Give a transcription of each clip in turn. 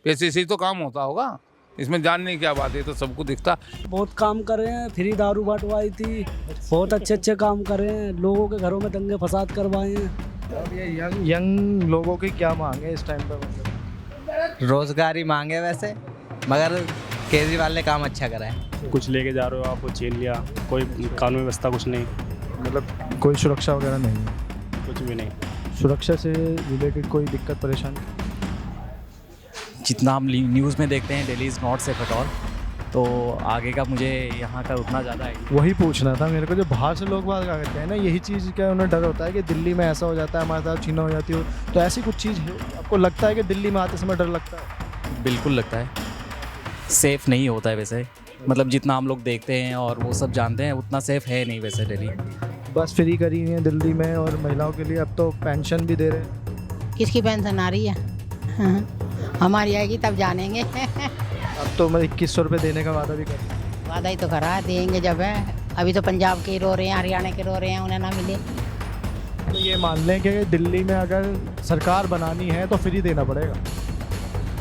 पैसे से ही तो काम होता होगा, इसमें जानने की क्या बात है, तो सबको दिखता। बहुत काम कर रहे हैं, फ्री दारू बंटवाई थी, बहुत अच्छे काम कर रहे हैं, लोगों के घरों में दंगे फसाद करवाए हैं। अब ये यंग लोगों की क्या मांग है इस टाइम पर? मतलब रोजगार ही मांगे वैसे, मगर केजरीवाल ने काम अच्छा करा है। कुछ लेके जा रहे हो आप, वो छीन लिया, कोई कानून व्यवस्था कुछ नहीं, मतलब कोई सुरक्षा वगैरह नहीं है? कुछ भी नहीं। सुरक्षा से रिलेटेड कोई दिक्कत परेशानी? जितना हम न्यूज़ में देखते हैं Delhi is not safe at all, तो आगे का मुझे यहाँ का उतना ज़्यादा है। वही पूछना था मेरे को, जो बाहर से लोग बात क्या कहते हैं ना, यही चीज़ का उन्हें डर होता है कि दिल्ली में ऐसा हो जाता है, हमारे साथ छीना हो जाती हो, तो ऐसी कुछ चीज़ है आपको लगता है कि दिल्ली में आते समय डर लगता है? बिल्कुल लगता है, सेफ़ नहीं होता है वैसे, मतलब जितना हम लोग देखते हैं और वो सब जानते हैं उतना सेफ़ है नहीं वैसे दिल्ली। बस फ्री करी है दिल्ली में और महिलाओं के लिए, अब तो पेंशन भी दे रहे हैं। किसकी पेंशन आ रही है? हमारी आएगी तब जानेंगे। अब तो मैं 2100 रुपये देने का वादा भी कर रही हूँ। वादा ही तो करा है, देंगे जब है। अभी तो पंजाब के रो रहे हैं, हरियाणा के रो रहे हैं, उन्हें ना मिले। तो ये मान लें कि दिल्ली में अगर सरकार बनानी है तो फ्री देना पड़ेगा।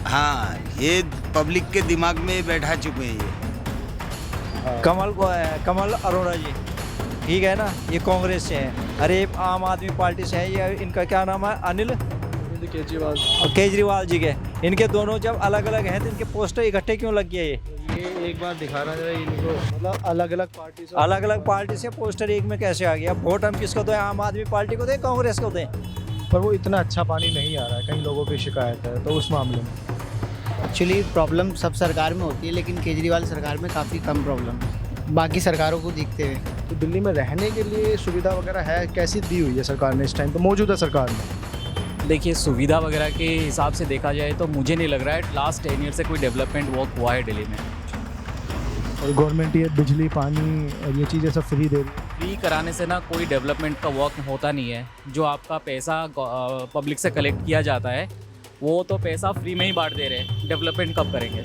हाँ, ये पब्लिक के दिमाग में बैठा चुके हैं ये। कमल को है, कमल अरोड़ा जी, ठीक है ना, ये कांग्रेस से है। अरे आम आदमी पार्टी से है, ये इनका क्या नाम है, अनिल केजरीवाल जी के। इनके दोनों जब अलग अलग हैं तो इनके पोस्टर इकट्ठे क्यों लग गए? ये एक बार दिखाना जरा इनको, मतलब अलग अलग पार्टी से पोस्टर एक में कैसे आ गया? वोट हम किसको दें? आम आदमी पार्टी को दें, कांग्रेस को दें? पर वो इतना अच्छा पानी नहीं आ रहा है, कई लोगों की शिकायत है, तो उस मामले में एक्चुअली प्रॉब्लम सब सरकार में होती है, लेकिन केजरीवाल सरकार में काफ़ी कम प्रॉब्लम है बाकी सरकारों को देखते हुए। तो दिल्ली में रहने के लिए सुविधा वगैरह है, कैसी दी हुई है सरकार ने इस टाइम पर, मौजूदा सरकार ने? देखिए, सुविधा वगैरह के हिसाब से देखा जाए तो मुझे नहीं लग रहा है लास्ट 10 ईयर से कोई डेवलपमेंट वर्क हुआ है दिल्ली में। और गवर्नमेंट ये बिजली पानी और ये चीज़ें सब फ्री दे रही है। फ्री कराने से ना कोई डेवलपमेंट का वर्क होता नहीं है। जो आपका पैसा पब्लिक से कलेक्ट किया जाता है वो तो पैसा फ्री में ही बांट दे रहे हैं, डेवलपमेंट कब करेंगे?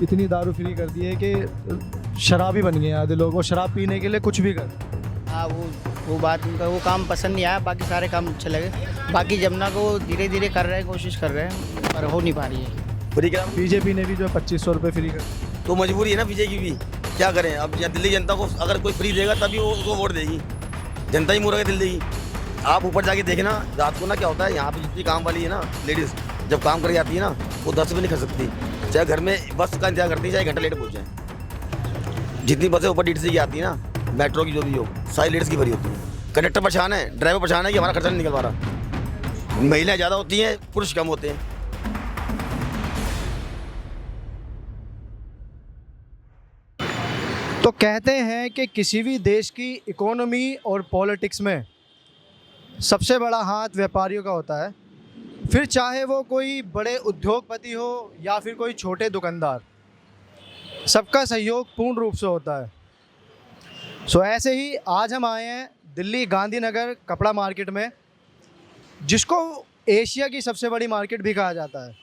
इतनी दारू फ्री कर दी है कि शराबी बन गए आधे लोग, वो शराब पीने के लिए कुछ भी कर। हाँ, वो बात उनका, वो काम पसंद नहीं आया, बाकी सारे काम अच्छे लगे। बाकी जमुना को धीरे धीरे कर रहे हैं, कोशिश कर रहे हैं, पर हो नहीं पा रही है। फ्री क्या? बीजेपी ने भी जो 2500 रुपये फ्री कर, तो मजबूरी है ना बीजेपी की भी, क्या करें अब? दिल्ली जनता को अगर कोई फ्री देगा तभी वो उसको वोट देगी। जनता ही मूर्ख है दिल्ली की। आप ऊपर जाके देखना रात को ना क्या होता है, यहाँ पे जितनी काम वाली है ना लेडीज़, जब काम कर जाती है ना, वो 10 रुपये नहीं खा सकती, चाहे घर में बस का इंतजार करती है, चाहे घंटा लेट पहुँच जाए। जितनी बसें ऊपर DTC की आती है ना, मेट्रो की जो भी हो, सारी लेडीज़ की भरी होती है। कंडक्टर परेशान है, ड्राइवर परेशान है कि हमारा खर्चा नहीं निकल पा रहा। महिलाएं ज़्यादा होती हैं, पुरुष कम होते हैं। तो कहते हैं कि किसी भी देश की इकोनॉमी और पॉलिटिक्स में सबसे बड़ा हाथ व्यापारियों का होता है, फिर चाहे वो कोई बड़े उद्योगपति हो या फिर कोई छोटे दुकानदार, सबका सहयोग पूर्ण रूप से होता है। सो ऐसे ही आज हम आए हैं दिल्ली गांधीनगर कपड़ा मार्केट में, जिसको एशिया की सबसे बड़ी मार्केट भी कहा जाता है।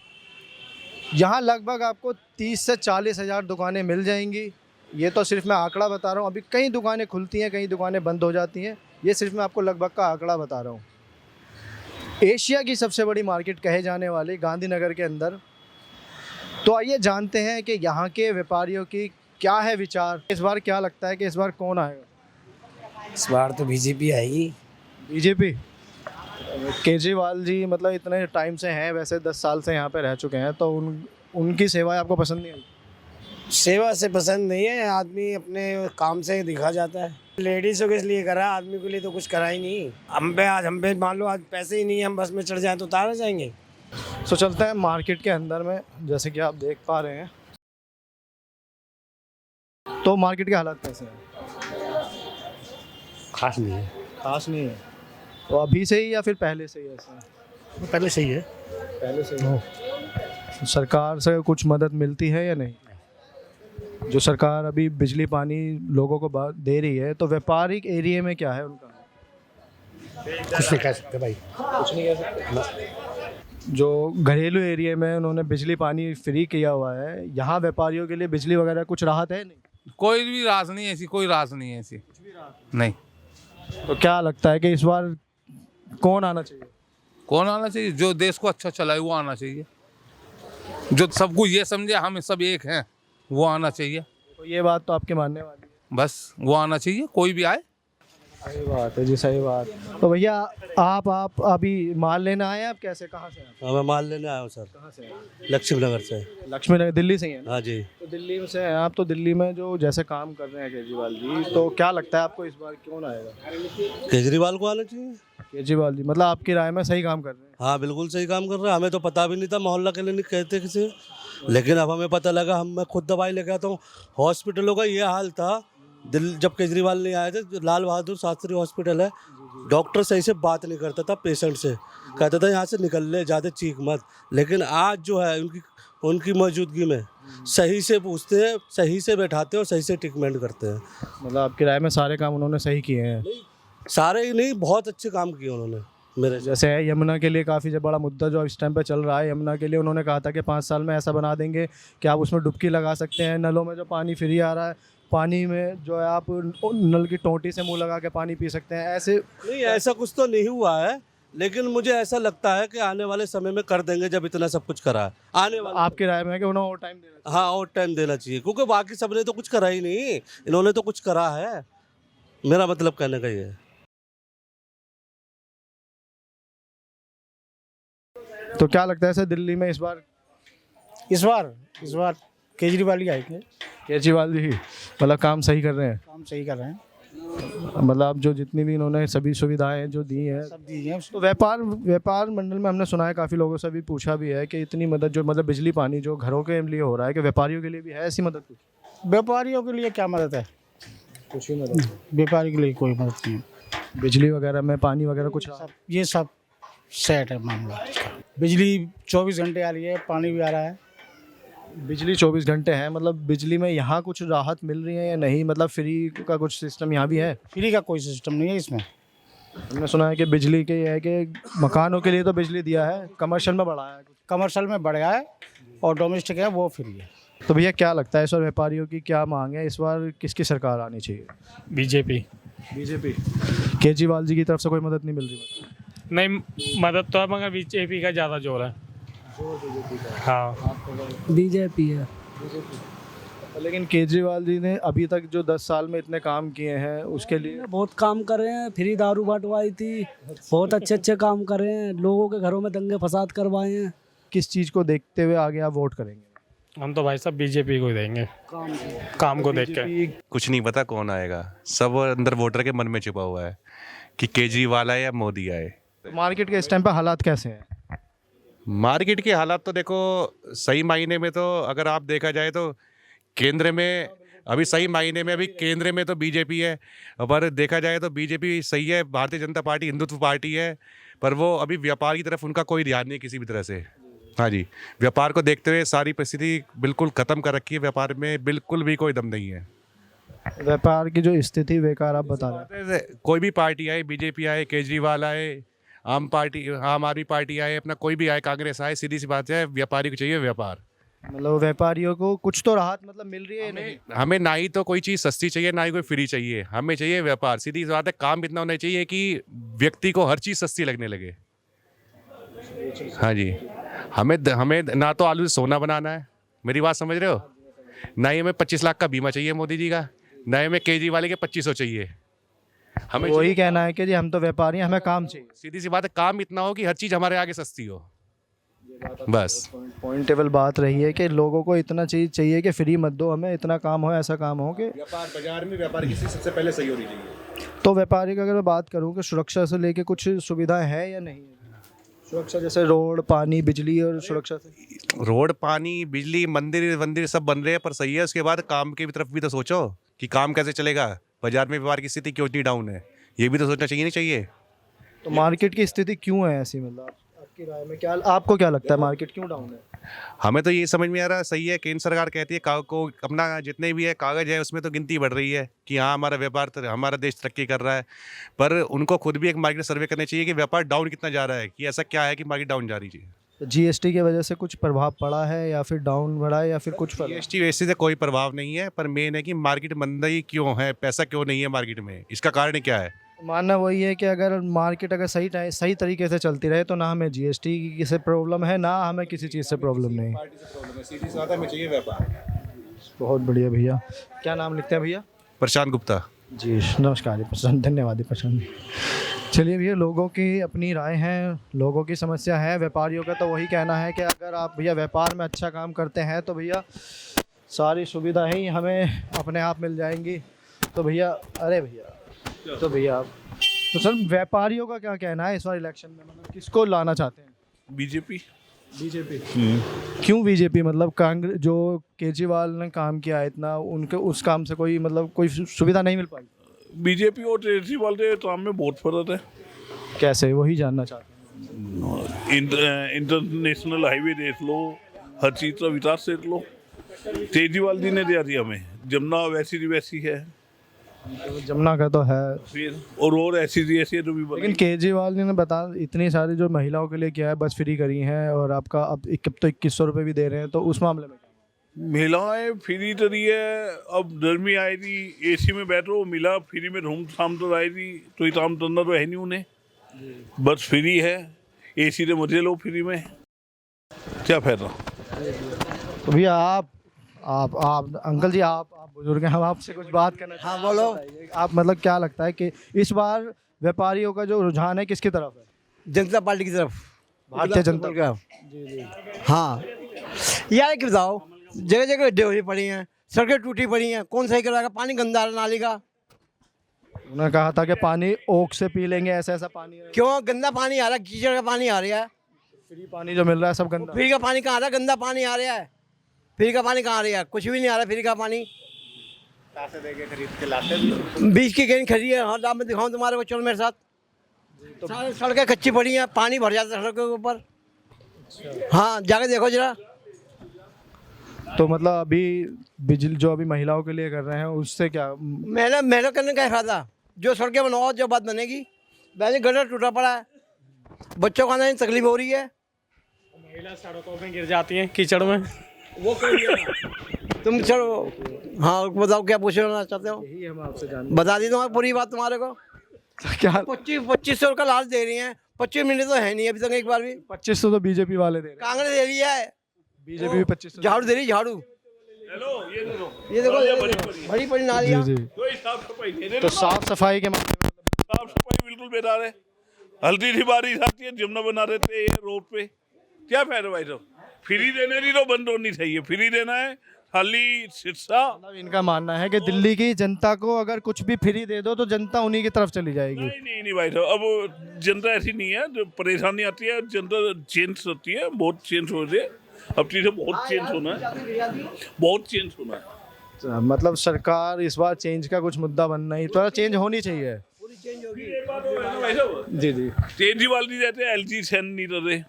यहाँ लगभग आपको 30 से 40 हज़ार दुकानें मिल जाएंगी। ये तो सिर्फ मैं आंकड़ा बता रहा हूँ, अभी कई दुकानें खुलती हैं, कई दुकानें बंद हो जाती हैं, ये सिर्फ मैं आपको लगभग का आंकड़ा बता रहा हूँ। एशिया की सबसे बड़ी मार्केट कहे जाने वाली गांधीनगर के अंदर। तो आइए जानते हैं कि यहाँ के व्यापारियों की क्या है विचार, इस बार क्या लगता है कि इस बार कौन आएगा? इस बार तो बीजेपी आएगी। बीजेपी? केजरीवाल जी मतलब इतने टाइम से हैं, वैसे 10 साल से यहाँ पे रह चुके हैं, तो उनकी सेवाएं आपको पसंद नहीं आई? सेवा से पसंद नहीं है, आदमी अपने काम से दिखा जाता है। लेडीज़ों के लिए करा, आदमी के लिए तो कुछ करा ही नहीं। हम पे मान लो आज पैसे ही नहीं है, हम बस में चढ़ जाएं तो उतार जाएंगे। तो चलते हैं मार्केट के अंदर में, जैसे कि आप देख पा रहे हैं। तो मार्केट के हालात कैसे हैं? खास नहीं है। खास नहीं है? तो अभी से ही या फिर पहले से ही ऐसा है? पहले सही है। पहले से ही। सरकार से कुछ मदद मिलती है या नहीं? जो सरकार अभी बिजली पानी लोगों को दे रही है, तो व्यापारिक एरिया में क्या है उनका? कुछ नहीं कह सकते भाई। कुछ नहीं कह सकते। जो घरेलू एरिया में उन्होंने बिजली पानी फ्री किया हुआ है, यहाँ व्यापारियों के लिए बिजली वगैरह कुछ राहत है? नहीं, कोई भी रास नहीं है ऐसी, कोई रास नहीं है ऐसी, नहीं। तो क्या लगता है कि इस बार कौन आना चाहिए? कौन आना चाहिए? जो देश को अच्छा चलाए वो आना चाहिए। जो सबको ये समझे हम सब एक हैं, वो आना चाहिए। तो ये बात तो आपके मानने वाली है। बस वो आना चाहिए, कोई भी आए। सही बात है जी, सही बात। तो भैया आप अभी माल लेने आए हैं, आप कैसे, कहाँ से हैं? मैं माल लेने आया हूँ सर। कहाँ से हैं? लक्ष्मी नगर से। लक्ष्मी नगर, दिल्ली से ही हैं ना? हाँ जी। तो दिल्ली से हैं आप, तो दिल्ली में जो जैसे काम कर रहे हैं केजरीवाल जी, तो क्या लगता है आपको इस बार कौन आएगा? केजरीवाल को आना चाहिए। केजरीवाल जी मतलब आपकी राय में सही काम कर रहे हैं? हाँ बिल्कुल सही काम कर रहे हैं। हमें तो पता भी नहीं था, मोहल्ला क्लिनिक कहते किसी, लेकिन अब हमें पता लगा। मैं खुद दवाई लेके आता हूँ। हॉस्पिटलों का ये हाल था जब केजरीवाल नहीं आए थे। लाल बहादुर शास्त्री हॉस्पिटल है, डॉक्टर सही से बात नहीं करता था पेशेंट से, कहता था यहाँ से निकल ले, ज़्यादा चीख मत। लेकिन आज जो है उनकी मौजूदगी में सही से पूछते हैं, सही से बैठाते हैं और सही से ट्रीटमेंट करते हैं। मतलब आपकी राय में सारे काम उन्होंने सही किए हैं? सारे ही नहीं, बहुत अच्छे काम किए उन्होंने। मेरे जैसे यमुना के लिए काफ़ी बड़ा मुद्दा जो इस टाइम पे चल रहा है, यमुना के लिए उन्होंने कहा था कि 5 साल में ऐसा बना देंगे कि आप उसमें डुबकी लगा सकते हैं। नलों में जो पानी फ्री आ रहा है, पानी में जो है आप नल की टोंटी से मुंह लगा के पानी पी सकते हैं। ऐसे नहीं, ऐसा कुछ तो नहीं हुआ है, लेकिन मुझे ऐसा लगता है कि आने वाले समय में कर देंगे, जब इतना सब कुछ करा है। आने वाले आपकी राय में है कि उन्हें और टाइम देना चाहिए? हाँ, और टाइम देना चाहिए, क्योंकि बाकी सबने तो कुछ करा ही नहीं, इन्होंने तो कुछ करा है। मेरा मतलब कहने का ये है। तो क्या लगता है सर, दिल्ली में इस बार केजरीवाल ही आएंगे। केजरीवाल जी मतलब काम सही कर रहे हैं? काम सही कर रहे हैं, मतलब जो जितनी भी इन्होंने सभी सुविधाएं जो दी हैं सब दी हैं। तो व्यापार मंडल में हमने सुना है, काफ़ी लोगों से भी पूछा भी है कि इतनी मदद जो मतलब बिजली पानी जो घरों के लिए हो रहा है, कि व्यापारियों के लिए भी है ऐसी मदद? कुछ व्यापारियों के लिए क्या मदद है? कुछ ही मदद? व्यापारी के लिए कोई मदद नहीं है। बिजली वगैरह में, पानी वगैरह कुछ? ये सब सेट है मामला। बिजली 24 घंटे आ रही है, पानी भी आ रहा है। बिजली 24 घंटे है, मतलब बिजली में यहाँ कुछ राहत मिल रही है या नहीं? मतलब फ्री का कुछ सिस्टम यहाँ भी है? फ्री का कोई सिस्टम नहीं है इसमें। हमने सुना है कि बिजली के ये है कि मकानों के लिए तो बिजली दिया है, कमर्शियल में बढ़ाया है। कमर्शियल में बढ़ गया है और डोमेस्टिक है वो फ्री है। तो भैया क्या लगता है इस बार व्यापारियों की क्या मांग है? इस बार किसकी सरकार आनी चाहिए? बीजेपी। केजरीवाल जी की तरफ से कोई मदद नहीं मिल रही? नहीं, मदद तो है मगर बीजेपी का ज़्यादा जोर है। हाँ, बीजेपी है। लेकिन केजरीवाल जी ने अभी तक जो 10 साल में इतने काम किए हैं, उसके लिए बहुत काम कर रहे हैं। फ्री दारू बंटवाई थी, बहुत अच्छे काम कर रहे हैं। लोगों के घरों में दंगे फसाद करवाए हैं। किस चीज़ को देखते हुए आगे आप वोट करेंगे? हम तो भाई साहब बीजेपी को ही देंगे, काम को देख के। कुछ नहीं पता कौन आएगा, सब अंदर वोटर के मन में छुपा हुआ है कि केजरीवाल आए या मोदी आए। मार्केट के इस टाइम पे हालात कैसे हैं? मार्केट के हालात तो देखो, सही मायने में तो अगर आप देखा जाए तो केंद्र में अभी सही मायने में अभी केंद्र में तो बीजेपी है, पर देखा जाए तो बीजेपी सही है, भारतीय जनता पार्टी हिंदुत्व पार्टी है, पर वो अभी व्यापार की तरफ उनका कोई ध्यान नहीं किसी भी तरह से। हाँ जी, व्यापार को देखते हुए सारी परिस्थिति बिल्कुल ख़त्म कर रखी है, व्यापार में बिल्कुल भी कोई दम नहीं है। व्यापार की जो स्थिति बेकार आप बता रहे हैं। कोई भी पार्टी आए, बीजेपी आए, केजरीवाल आए, आम आदमी पार्टी आए, अपना कोई भी आए, कांग्रेस आए, सीधी सी बात है, व्यापारी को चाहिए व्यापार। मतलब व्यापारियों को कुछ तो राहत मतलब मिल रही है? नहीं, हमें ना ही तो कोई चीज़ सस्ती चाहिए, ना ही कोई फ्री चाहिए, हमें चाहिए व्यापार। सीधी सी बात है, काम इतना होना चाहिए कि व्यक्ति को हर चीज़ सस्ती लगने लगे। हाँ जी, हमें ना तो आलू से सोना बनाना है, मेरी बात समझ रहे हो, ना ही हमें 25 लाख का बीमा चाहिए मोदी जी का, ना ही हमें केजरीवाल के 2500 चाहिए। हमें वही कहना है कि जी हम तो व्यापारी हैं, हमें काम चाहिए। सीधी सी बात है, काम इतना हो कि हर चीज़ हमारे आगे सस्ती हो, बस। पॉइंटेबल बात रही है कि लोगों को इतना चीज़ चाहिए कि फ्री मत दो, हमें इतना काम हो, ऐसा काम हो कि व्यापार बाजार में व्यापार की स्थिति सबसे पहले सही होनी चाहिए। तो व्यापारी की अगर मैं बात करूँ कि सुरक्षा से लेके कुछ सुविधाएं है या नहीं? सुरक्षा जैसे रोड, पानी, बिजली और सुरक्षा से? रोड, पानी, बिजली, मंदिर सब बन रहे हैं, पर सही है, उसके बाद काम की तरफ भी तो सोचो कि काम कैसे चलेगा, बाजार में व्यापार की स्थिति क्यों इतनी डाउन है, ये भी तो सोचना चाहिए। नहीं चाहिए? तो मार्केट की स्थिति क्यों है ऐसी? मतलब आपकी राय में क्या, आपको क्या लगता है मार्केट क्यों डाउन है? हमें तो ये समझ में आ रहा है, सही है, केंद्र सरकार कहती है को अपना जितने भी है कागज़ है उसमें तो गिनती बढ़ रही है कि हाँ हमारा व्यापार, हमारा देश तरक्की कर रहा है, पर उनको खुद भी एक मार्केट सर्वे करना चाहिए कि व्यापार डाउन कितना जा रहा है, कि ऐसा क्या है कि मार्केट डाउन जा रही है। तो जीएसटी की वजह से कुछ प्रभाव पड़ा है या फिर डाउन बढ़ा है या फिर कुछ? जीएसटी वैसे से कोई प्रभाव नहीं है, पर मेन है कि मार्केट मंदी क्यों है, पैसा क्यों नहीं है मार्केट में, इसका कारण क्या है, मानना वही है कि अगर मार्केट अगर सही तरीके से चलती रहे तो ना हमें जीएसटी की से प्रॉब्लम है, ना हमें किसी चीज़ से प्रॉब्लम नहीं। सीधी साधा में चाहिए व्यापार। बहुत बढ़िया भैया। क्या नाम लिखते हैं भैया? प्रशांत गुप्ता। जी नमस्कार जी प्रशांत, धन्यवाद जी प्रशांत। चलिए भैया, लोगों की अपनी राय है, लोगों की समस्या है। व्यापारियों का तो वही कहना है कि अगर आप भैया व्यापार में अच्छा काम करते हैं तो भैया सारी सुविधाएं ही हमें अपने आप मिल जाएंगी। तो भैया अरे भैया तो भैया तो सर व्यापारियों का क्या कहना है इस बार इलेक्शन में, मतलब किसको लाना चाहते हैं? बीजेपी। क्यों बीजेपी? मतलब कांग्रेस जो केजरीवाल ने काम किया है इतना, उनके उस काम से कोई मतलब कोई सुविधा नहीं मिल पाई? बीजेपी और केजरीवाल के काम में बहुत फर्क है। कैसे, वही जानना चाहते हैं। इंटरनेशनल हाईवे देख लो, हर चीज़ का विकास देख लो। केजरीवाल जी ने दिया थी हमें, जमुना वैसी की वैसी है, जमुना का तो है फिर और ऐसी थी ऐसी है जो भी लेकिन केजरीवाल जी ने बता इतनी सारी जो महिलाओं के लिए किया है, बस फ्री करी हैं और आपका अब तो 2100 रुपये भी दे रहे हैं, तो उस मामले में महिलाएं फ्री तो दी है। अब गर्मी आई थी, एसी में बैठो, मिला फ्री में घूम शाम तो आई थी, तो ये काम करना तो है नहीं उन्हें, बस फ्री है, एसी से मजे लो फ्री में, क्या फायदा। तो भैया आप अंकल जी आप बुजुर्ग हैं, हम आपसे कुछ बात करना। हाँ बोलो। आप मतलब क्या लगता है कि इस बार व्यापारियों का जो रुझान है किसकी तरफ है? जनता पार्टी की तरफ, भारतीय जनता का। हाँ यार एक बताओ, जगह जगह गड्ढे हो पड़ी हैं, सड़कें टूटी पड़ी हैं, कौन सही करवाएगा? पानी गंदा आ रहा नाली का। उन्होंने कहा था कि पानी ओख से पी लेंगे, ऐसा पानी है। क्यों गंदा पानी आ रहा है? कीचड़ का पानी आ रहा है। फ्री पानी जो मिल रहा है सब गंदा। फ्री का पानी कहाँ आ रहा है? गंदा पानी आ रहा है। फ्री का पानी कहाँ आ रहा है? कुछ भी नहीं आ रहा फ्री का पानी। पैसे देके खरीद के लाते हैं। 20 की गेंद खरीदी है। हाँ मैं दिखाऊँ तुम्हारे को, चलो मेरे साथ। तो सड़कें कच्ची पड़ी हैं, पानी भर जाता है सड़कों के ऊपर। हाँ जाके देखो जरा। तो मतलब अभी बिजली जो अभी महिलाओं के लिए कर रहे हैं उससे क्या मेहनत करने का फायदा? जो सड़कें बनाओ जो बात बनेगी। वैसे गटर टूटा पड़ा है, बच्चों को आने तकलीफ हो रही है, महिला सड़कों में गिर जाती हैं कीचड़ में। वो तुम चलो। हाँ बताओ क्या पूछना चाहते हो? यही हम आपसे जानते बता दी तुम्हारी पूरी बात तुम्हारे को। क्या 2500 का लालच दे रही हैं? 25 मिनट तो है नहीं अभी तक एक बार भी। 2500 तो बीजेपी वाले दे रहे हैं। कांग्रेस दे रही है, बीजेपी भी 2500 झाड़ू दे रही, झाड़ू। ये देखो बड़ी बड़ी नालियाँ। जी जी। तो साफ सफाई के मामले में साफ सफाई बिल्कुल बेकार है। हल्दी सी बारिश आती है, जमुना बना देते हैं रोड पे, क्या फायदा भाई साहब? फ्री देने की तो बंद होनी चाहिए, फ्री देना है खाली शिक्षा। इनका मानना है कि दिल्ली की जनता को अगर कुछ भी फ्री दे दो तो जनता उन्हीं की तरफ चली जाएगी। नहीं भाई साहब, अब जनता ऐसी नहीं है, जो परेशानी आती है जनता चेंज होती है, बहुत चेंज हो रही है, अब चीज़ें बहुत चेंज होना है, बहुत चेंज होना है। मतलब सरकार इस बार चेंज का कुछ मुद्दा बनना ही, थोड़ा चेंज होनी चाहिए। जी जी। केजरीवाल जी रहते हैं, LG साइन नहीं कर रहे,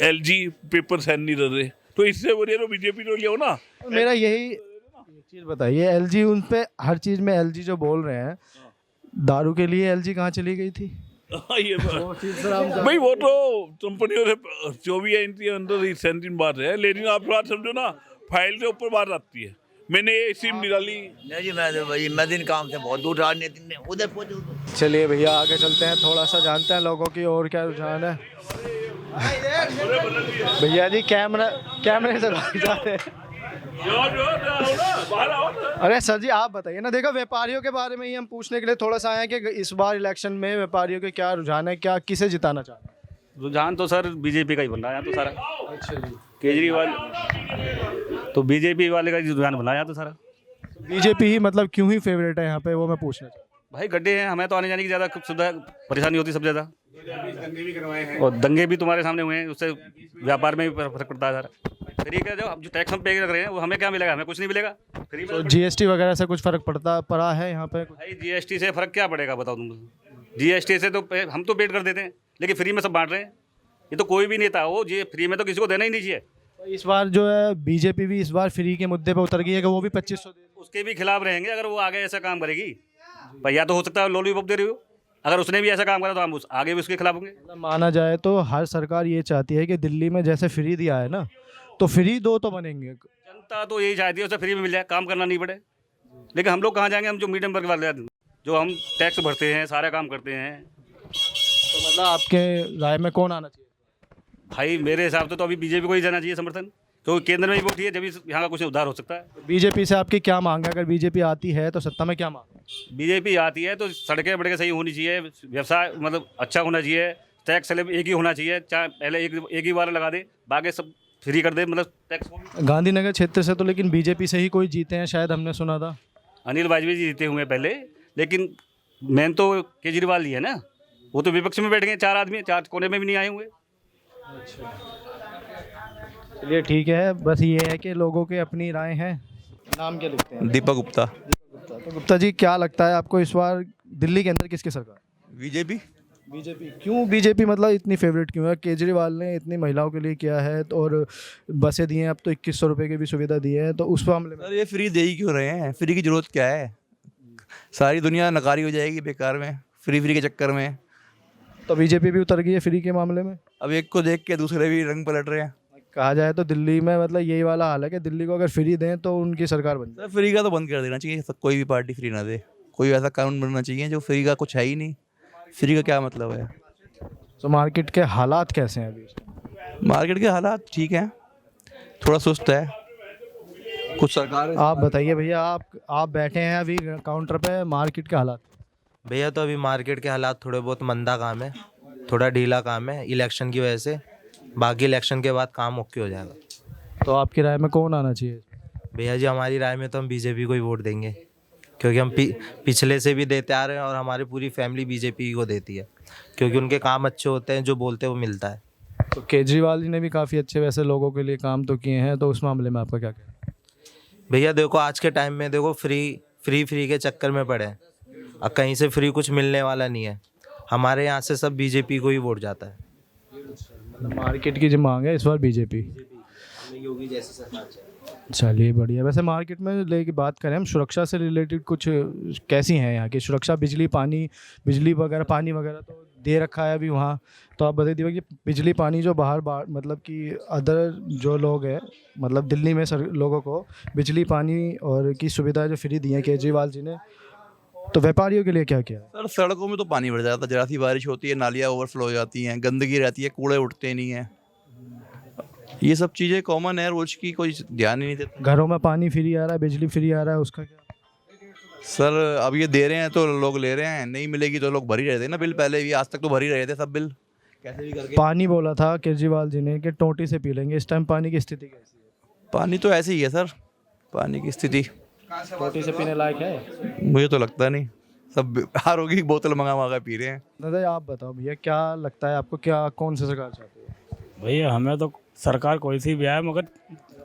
LG पेपर साइन नहीं कर रहे, तो इससे बढ़िया तो बीजेपी तो लियो ना। मेरा यही चीज़ बताइए, LG उन पे हर चीज़ में LG जो बोल रहे हैं, दारू के लिए LG कहाँ चली गई थी? ये भाई वो तो कंपनियों से जो भी है इनके अंदर सेंटिन बात है, लेकिन आप बात समझो ना, फाइल के ऊपर बात आती है। मैंने ये सिम निकाली नहीं जी, मैं दिन काम से बहुत दूर राजनीति में उधर पहुँच। चलिए भैया आगे चलते हैं, थोड़ा सा जानते हैं लोगों की और क्या रुझान है। भैया जी कैमरे से भाग जा रहे हैं। अरे सर जी आप बताइए ना, देखो व्यापारियों के बारे में ही हम पूछने के लिए थोड़ा सा आए हैं कि इस बार इलेक्शन में व्यापारियों के क्या रुझान है, क्या किसे जिताना चाह रहे हैं? रुझान तो सर बीजेपी का ही बन रहा है तो सारा। अच्छा जी। केजरीवाल तो बीजेपी वाले का रुझान बनाया तो सारा। बीजेपी ही मतलब क्यों ही फेवरेट है यहाँ पे, वो मैं पूछना चाहता हूँ। भाई गड्ढे हैं, हमें तो आने जाने की ज़्यादा सुविधा परेशानी होती है सब ज़्यादा, और दंगे भी तुम्हारे सामने हुए हैं, उससे व्यापार में भी फर्क पड़ता है सारा। फ्री का जो टैक्स हम पे कर रहे हैं वो हमें क्या मिलेगा? हमें कुछ नहीं मिलेगा फ्री में। GST वगैरह से कुछ फर्क पड़ा है यहाँ पे? भाई GST से फ़र्क क्या पड़ेगा बताओ तुम? GST से तो हम तो पेड कर देते हैं, लेकिन फ्री में सब बांट रहे हैं। ये तो कोई भी नेता हो, ये फ्री में तो किसी को देना ही नहीं चाहिए। इस बार जो है बीजेपी भी इस बार फ्री के मुद्दे पे उतर गई है कि वो भी 2500 दे, उसके भी खिलाफ रहेंगे अगर वो आगे ऐसा काम करेगी। भाई या तो हो सकता है लॉलीपॉप दे रही हो, अगर उसने भी ऐसा काम करा तो हम आगे भी उसके खिलाफ होंगे। माना जाए तो हर सरकार ये चाहती है कि दिल्ली में जैसे फ्री दिया है ना, तो फ्री दो तो बनेंगे। जनता तो यही चाहती है उसे फ्री में मिल जाए, काम करना नहीं पड़े। लेकिन हम लोग कहाँ जाएंगे? हम जो मीडियम वर्ग वाले जो हम टैक्स भरते हैं, सारा काम करते हैं। तो मतलब आपके राय में कौन आना चाहिए? भाई मेरे हिसाब से तो अभी बीजेपी को ही जाना चाहिए समर्थन, क्योंकि केंद्र में ही वो उठी है, जब यहाँ का कुछ उद्धार हो सकता है। बीजेपी से आपकी क्या मांग है? अगर बीजेपी आती है तो सत्ता में क्या मांग है? बीजेपी आती है तो सड़कें बड़के सही होनी चाहिए, व्यवसाय मतलब अच्छा होना चाहिए, टैक्स स्लैब एक ही होना चाहिए, चाहे पहले एक ही बार लगा दे, बाकी सब फ्री कर दे, मतलब टैक्स। गांधीनगर क्षेत्र से तो लेकिन बीजेपी से ही कोई जीते हैं शायद, हमने सुना था। अनिल वाजपेयी जी जीते हुए पहले, लेकिन मेन तो केजरीवाल ही है ना, वो तो विपक्ष में बैठ गए, 4 आदमी 4 कोने में भी नहीं आए हुए। चलिए ठीक है, बस ये है कि लोगों के अपनी राय हैं। नाम क्या लिखते हैं? दीपक गुप्ता। तो गुप्ता जी, क्या लगता है आपको इस बार दिल्ली के अंदर किसकी सरकार? बीजेपी। बीजेपी क्यों? बीजेपी मतलब इतनी फेवरेट क्यों है? केजरीवाल ने इतनी महिलाओं के लिए किया है और बसें दी हैं, अब तो 2100 रुपये की भी सुविधा दी है, तो उस मामले में सर ये फ्री दे ही क्यों रहे हैं? फ्री की जरूरत क्या है? सारी दुनिया नकारी हो जाएगी बेकार में, फ्री के चक्कर में। तो बीजेपी भी उतर गई है फ्री के मामले में। अब एक को देख के दूसरे भी रंग पलट रहे हैं। कहा जाए तो दिल्ली में मतलब यही वाला हाल है कि दिल्ली को अगर फ्री दें तो उनकी सरकार बन जाए। सर फ्री का तो बंद कर देना चाहिए, कोई भी पार्टी फ्री ना दे। कोई ऐसा कानून बनना चाहिए जो फ्री का कुछ है ही नहीं। फ्री का क्या मतलब है? तो मार्केट के हालात कैसे हैं अभी? मार्केट के हालात ठीक हैं, थोड़ा सुस्त है कुछ सरकार। आप बताइए भैया, आप बैठे हैं अभी काउंटर पे, मार्केट के हालात? भैया तो अभी मार्केट के हालात थोड़े बहुत मंदा काम है, थोड़ा ढीला काम है इलेक्शन की वजह से। बाकी इलेक्शन के बाद काम ओके हो जाएगा। तो आपकी राय में कौन आना चाहिए? भैया जी हमारी राय में तो हम बीजेपी को ही वोट देंगे, क्योंकि हम पिछले से भी देते आ रहे हैं और हमारी पूरी फैमिली बीजेपी को देती है, क्योंकि उनके काम अच्छे होते हैं, जो बोलते हैं वो मिलता है। तो केजरीवाल जी ने भी काफ़ी अच्छे वैसे लोगों के लिए काम तो किए हैं, तो उस मामले में आपका क्या कहना है? भैया देखो आज के टाइम में देखो फ्री के चक्कर में पड़े हैं, अब कहीं से फ्री कुछ मिलने वाला नहीं है। हमारे यहाँ से सब बीजेपी को ही वोट जाता है। मार्केट की जो मांग है इस बार बीजेपी, योगी जैसी सरकार चाहिए। चलिए बढ़िया। वैसे मार्केट में लेके बात करें हम, सुरक्षा से रिलेटेड कुछ कैसी हैं यहाँ की सुरक्षा? बिजली वगैरह पानी वगैरह तो दे रखा है अभी वहाँ, तो आप बता दीजिए कि बिजली पानी जो बाहर मतलब कि अदर जो लोग हैं, मतलब दिल्ली में लोगों को बिजली पानी और की सुविधा जो फ्री दी है केजरीवाल जी ने, तो व्यापारियों के लिए क्या किया? सर सड़कों में तो पानी भर जाता है, जरा सी बारिश होती है नालियाँ ओवरफ्लो हो जाती हैं, गंदगी रहती है, कूड़े उठते नहीं हैं। ये सब चीज़ें कॉमन है, रोज की कोई ध्यान ही नहीं देता। घरों में पानी फ्री आ रहा है, बिजली फ्री आ रहा है, उसका क्या? सर अब ये दे रहे हैं तो लोग ले रहे हैं, नहीं मिलेगी तो लोग भर ही रहे थे ना बिल, पहले भी आज तक तो भर ही रहे थे सब बिल कैसे भी करके। पानी बोला था केजरीवाल जी ने कि टोटी से पी लेंगे, इस टाइम पानी की स्थिति कैसी है? पानी तो ऐसे ही है सर, पानी की स्थिति टोटी से पीने लायक है? मुझे तो लगता नहीं, सब आरओ की बोतल मंगा पी रहे हैं। दादा आप बताओ भैया, क्या लगता है आपको, क्या कौन सी सरकार चाहती है? भैया हमें तो सरकार कोई सी भी आए, मगर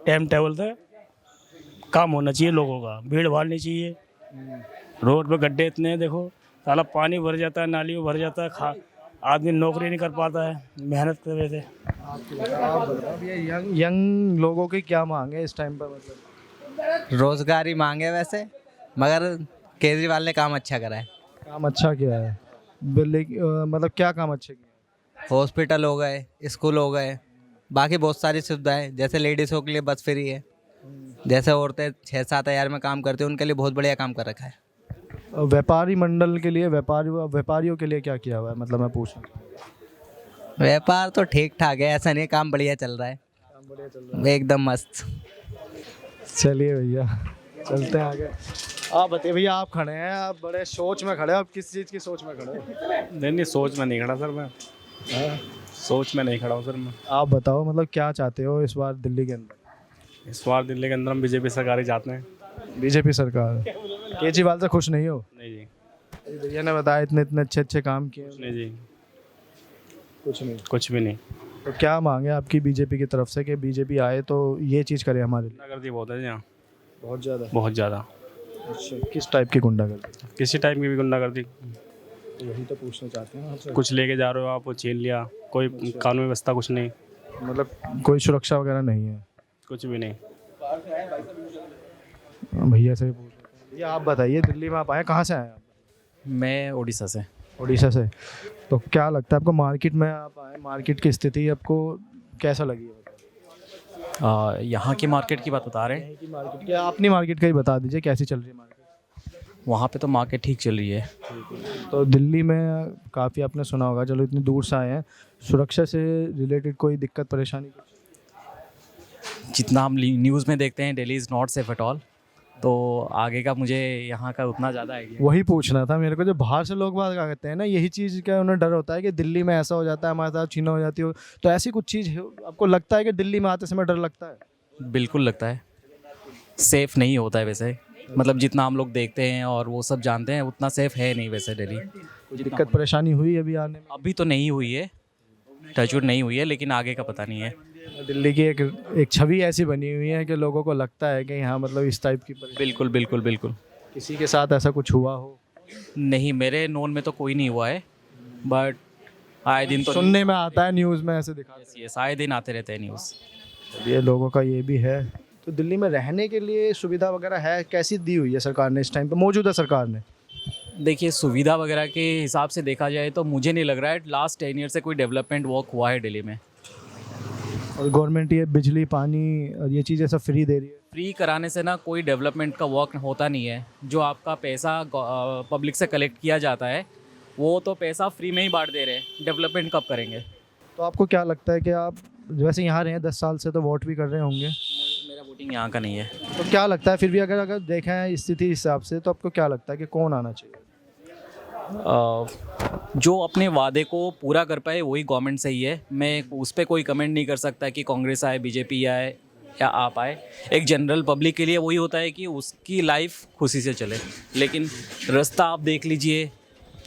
टाइम टेबल से काम होना चाहिए, लोगों का भीड़ भाड़ नहीं चाहिए। रोड पे गड्ढे इतने हैं, देखो साला पानी भर जाता है, नाली में भर जाता है, आदमी नौकरी नहीं कर पाता है मेहनत की वजह से। यंग लोगों की क्या मांग है इस टाइम पर? मतलब रोजगारी मांगे वैसे, मगर केजरीवाल ने काम अच्छा करा है। काम अच्छा किया है? मतलब क्या काम अच्छे किए? हॉस्पिटल हो गए, स्कूल हो गए, बाकी बहुत सारी सुविधाएं, जैसे लेडीज़ों के लिए बस फ्री है, जैसे औरतें 6-7 हज़ार में काम करती हैं उनके लिए बहुत बढ़िया काम कर रखा है। व्यापारी मंडल के लिए, व्यापारियों के लिए क्या किया हुआ है, मतलब मैं पूछ रहा हूँ। व्यापार तो ठीक ठाक है, ऐसा नहीं, काम बढ़िया चल रहा है, एकदम मस्त। चलिए भैया चलते हैं आगे। आप बताइए भैया, आप खड़े हैं, आप बड़े सोच में खड़े हैं, आप किस चीज़ की सोच में खड़े हैं? नहीं सोच में नहीं खड़ा सर मैं, सोच में नहीं खड़ा हूँ सर मैं। आप बताओ मतलब क्या चाहते हो इस बार दिल्ली के अंदर? इस बार दिल्ली के अंदर हम बीजेपी सरकार ही चाहते हैं। बीजेपी सरकार? केजरीवाल से खुश नहीं हो? नहीं जी। भैया ने बताया इतने अच्छे काम किए। नहीं जी, कुछ भी नहीं। तो क्या मांगे आपकी बीजेपी की तरफ से कि बीजेपी आए तो ये चीज़ करे हमारे लिए? गुंडागर्दी बहुत है यहाँ, बहुत ज़्यादा। बहुत ज़्यादा। अच्छा, किस टाइप की गुंडागर्दी? किसी टाइप की भी गुंडागर्दी। तो वही तो पूछना चाहते हैं आपसे। कुछ लेके जा रहे हो आप, वो छीन लिया, कोई कानून व्यवस्था कुछ नहीं, मतलब कोई सुरक्षा वगैरह नहीं है? कुछ भी नहीं। भैया से पूछ, भैया आप बताइए, दिल्ली में आप आए, कहाँ से आए आप? मैं उड़ीसा से। उड़ीसा से। तो क्या लगता है आपको, मार्केट में आप आए, मार्केट की स्थिति आपको कैसा लगी? यहाँ की मार्केट की बात बता रहे हैं? की मार्केट क्या, अपनी मार्केट का ही बता दीजिए, कैसी चल रही है मार्केट? वहाँ पे तो मार्केट ठीक चल रही है। तो दिल्ली में काफ़ी आपने सुना होगा, चलो इतनी दूर से आए हैं, सुरक्षा से रिलेटेड कोई दिक्कत परेशानी? जितना हम न्यूज़ में देखते हैं Delhi is not safe at all, तो आगे का मुझे यहाँ का उतना ज़्यादा आइडिया। वही पूछना था मेरे को, जो बाहर से लोग बात क्या कहते हैं ना, यही चीज़ का उन्हें डर होता है कि दिल्ली में ऐसा हो जाता है, हमारे साथ छीना हो जाती हो, तो ऐसी कुछ चीज़ आपको लगता है कि दिल्ली में आते समय डर लगता है? बिल्कुल लगता है, सेफ़ नहीं होता है वैसे, मतलब जितना हम लोग देखते हैं और वो सब जानते हैं उतना सेफ़ है नहीं वैसे दिल्ली। कुछ दिक्कत परेशानी हुई अभी आने में? अभी तो नहीं हुई है, टचवुड नहीं हुई है, लेकिन आगे का पता नहीं है। दिल्ली की एक छवि ऐसी बनी हुई है कि लोगों को लगता है कि यहाँ मतलब इस टाइप की बिल्कुल बिल्कुल बिल्कुल। किसी के साथ ऐसा कुछ हुआ हो? नहीं, मेरे नोन में तो कोई नहीं हुआ है, बट आए दिन तो सुनने में आता है, न्यूज़ में ऐसे दिखाते यस, आए दिन आते रहते हैं न्यूज़। हैं। ये लोगों का ये भी है। तो दिल्ली में रहने के लिए सुविधा वगैरह है, कैसी दी हुई है सरकार ने इस टाइम पे, मौजूदा सरकार ने? देखिए, सुविधा वगैरह के हिसाब से देखा जाए तो मुझे नहीं लग रहा है लास्ट 10 ईयर से कोई डेवलपमेंट वर्क हुआ है दिल्ली में। और गवर्नमेंट ये बिजली पानी और ये चीज़ें सब फ्री दे रही है? फ्री कराने से ना कोई डेवलपमेंट का वर्क होता नहीं है। जो आपका पैसा पब्लिक से कलेक्ट किया जाता है वो तो पैसा फ्री में ही बांट दे रहे हैं, डेवलपमेंट कब करेंगे? तो आपको क्या लगता है कि आप वैसे यहाँ रहे हैं 10 साल से, तो वोट भी कर रहे होंगे? मेरा वोटिंग यहाँ का नहीं है। तो क्या लगता है फिर भी, अगर देखें है स्थिति हिसाब से, तो आपको क्या लगता है कि कौन आना चाहिए? जो अपने वादे को पूरा कर पाए वही गवर्नमेंट सही है। मैं उस पर कोई कमेंट नहीं कर सकता कि कांग्रेस आए, बीजेपी आए या आप आए। एक जनरल पब्लिक के लिए वही होता है कि उसकी लाइफ खुशी से चले, लेकिन रास्ता आप देख लीजिए,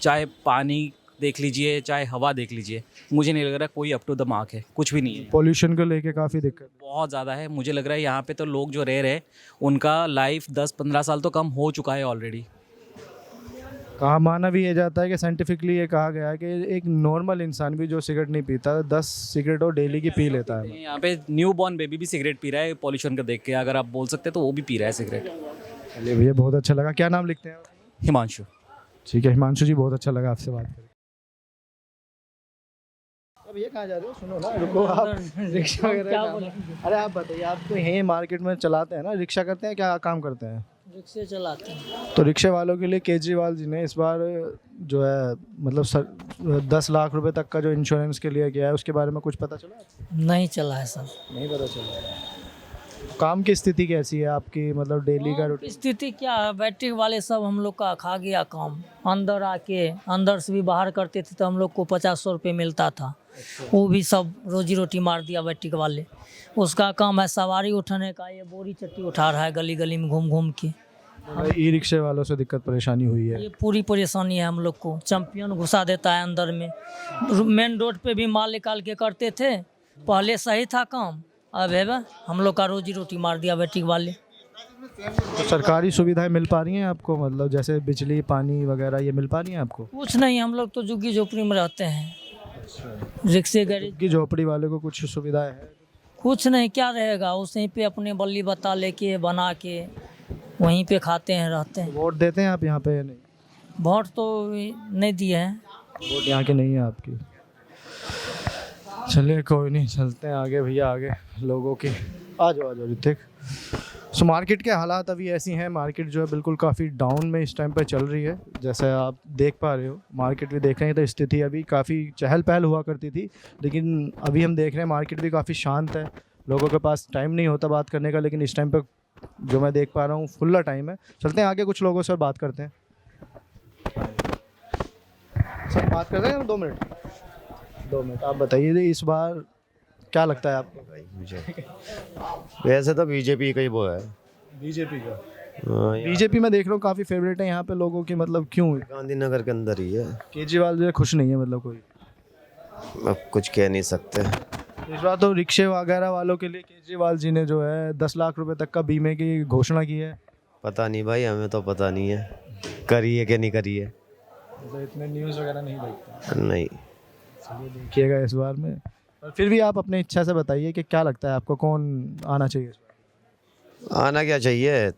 चाहे पानी देख लीजिए, चाहे हवा देख लीजिए, मुझे नहीं लग रहा कोई अप टू द मार्क है, कुछ भी नहीं है। पोल्यूशन को लेके काफ़ी दिक्कत बहुत ज़्यादा है। मुझे लग रहा है यहाँ पे तो लोग जो रह रहे हैं उनका लाइफ 10-15 साल तो कम हो चुका है ऑलरेडी। कहा माना भी ये जाता है कि साइंटिफिकली ये कहा गया है कि एक नॉर्मल इंसान भी जो सिगरेट नहीं पीता 10 सिगरेट और डेली की पी लेता है। यहाँ पे न्यू बॉर्न बेबी भी सिगरेट पी रहा है पॉल्यूशन का देख के, अगर आप बोल सकते तो वो भी पी रहा है सिगरेट। चलिए भैया, बहुत अच्छा लगा। क्या नाम लिखते हैं? हिमांशु। ठीक है हिमांशु जी, बहुत अच्छा लगा आपसे बात करके। अब ये कहाँ जा रहे हो? सुनो ना, रुको आप, रिक्शा वगैरह। अरे आप बताइए, आप तो यहीं मार्केट में चलाते हैं ना, रिक्शा करते हैं, क्या काम करते हैं? रिक्शे चलाते हैं। तो रिक्शे वालों के लिए केजरीवाल जी ने इस बार जो है मतलब 10 लाख रुपए तक का जो इंश्योरेंस के लिए किया है, उसके बारे में कुछ पता चला? नहीं चला है सर। नहीं पता चला। काम की स्थिति कैसी है आपकी, मतलब डेली का रूटीन? स्थिति क्या है, बैटरी वाले सब हम लोग का खा गया काम। अंदर आके अंदर से भी बाहर करते थे तो हम लोग को 50-100 रुपये मिलता था, वो भी सब रोजी रोटी मार दिया बैटरी वाले। उसका काम है सवारी उठाने का, ये बोरी चट्टी उठा रहा है गली गली में घूम घूम के। ई रिक्शे वालों से दिक्कत परेशानी हुई है? ये पूरी परेशानी है हम लोग को। चैंपियन घुसा देता है अंदर में। मेन रोड पे भी माल निकाल के करते थे, पहले सही था काम, अब है हम लोग का रोजी रोटी मार दिया बैटरी वाले। तो सरकारी सुविधाएं मिल पा रही हैं आपको, मतलब जैसे बिजली पानी वगैरह ये मिल पा रही हैं आपको? कुछ नहीं, हम लोग तो झुग्गी झोपड़ी में रहते हैं। रिक्शे गाड़ी की झोपड़ी वाले को कुछ सुविधाएं है? कुछ नहीं, क्या रहेगा, उसी पे अपने बल्ली बत्ता लेके बना के वहीं पे खाते हैं, रहते हैं। वोट देते हैं आप यहाँ पे या नहीं? वोट तो नहीं दिए हैं। वोट यहाँ के नहीं है आपकी? चलिए कोई नहीं, चलते हैं आगे भैया, आगे लोगों की। आ जाओ ऋतिक। सो मार्केट के हालात अभी ऐसी हैं, मार्केट जो है बिल्कुल काफ़ी डाउन में इस टाइम पे चल रही है। जैसे आप देख पा रहे हो, मार्केट भी देख रहे हैं तो स्थिति अभी काफ़ी चहल पहल हुआ करती थी, लेकिन अभी हम देख रहे हैं मार्केट भी काफ़ी शांत है। लोगों के पास टाइम नहीं होता बात करने का, लेकिन इस टाइम पे जो मैं देख पा रहा हूँ फुल्ला टाइम है। चलते हैं आगे, कुछ लोगों से बात करते हैं। सर बात कर रहे हैं 2 मिनट? 2 मिनट। आप बताइए इस बार क्या लगता है आपको? मुझे वैसे तो बीजेपी का ही वो है। बीजेपी का? बीजेपी में देख रहा हूँ काफ़ी फेवरेट है यहाँ पे लोगों की, मतलब क्यों? गांधीनगर के अंदर ही है। केजरीवाल जो है खुश नहीं है, मतलब कोई? अब कुछ कह नहीं सकते। इस बार तो रिक्शे वगैरह वालों के लिए केजरीवाल जी ने जो है 10 लाख रुपए तक का बीमे की घोषणा की है। पता नहीं भाई, हमें तो पता नहीं है करी है कि नहीं करी है। तो इतने न्यूज़ वगैरह नहीं देखते? नहीं। चलिए देखिएगा इस बार में, पर फिर भी आप अपनी इच्छा से बताइए कि क्या लगता है आपको, कौन आना चाहिए? आना क्या चाहिए,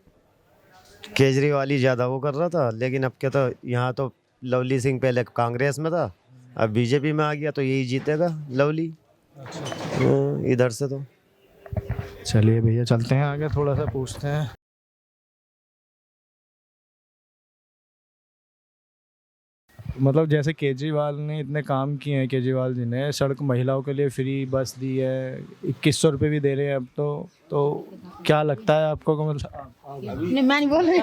केजरीवाल ही ज़्यादा वो कर रहा था, लेकिन अब क्या, तो यहाँ तो लवली सिंह पहले कांग्रेस में था, अब बीजेपी में आ गया तो यही जीतेगा लवली। इधर से तो चलिए भैया चलते हैं आगे, थोड़ा सा पूछते हैं। मतलब जैसे केजरीवाल ने इतने काम किए हैं, केजरीवाल जी ने सड़क महिलाओं के लिए फ्री बस दी है, 2100 रुपये भी दे रहे हैं अब तो क्या लगता है आपको कि नहीं, मैं नहीं बोल रही।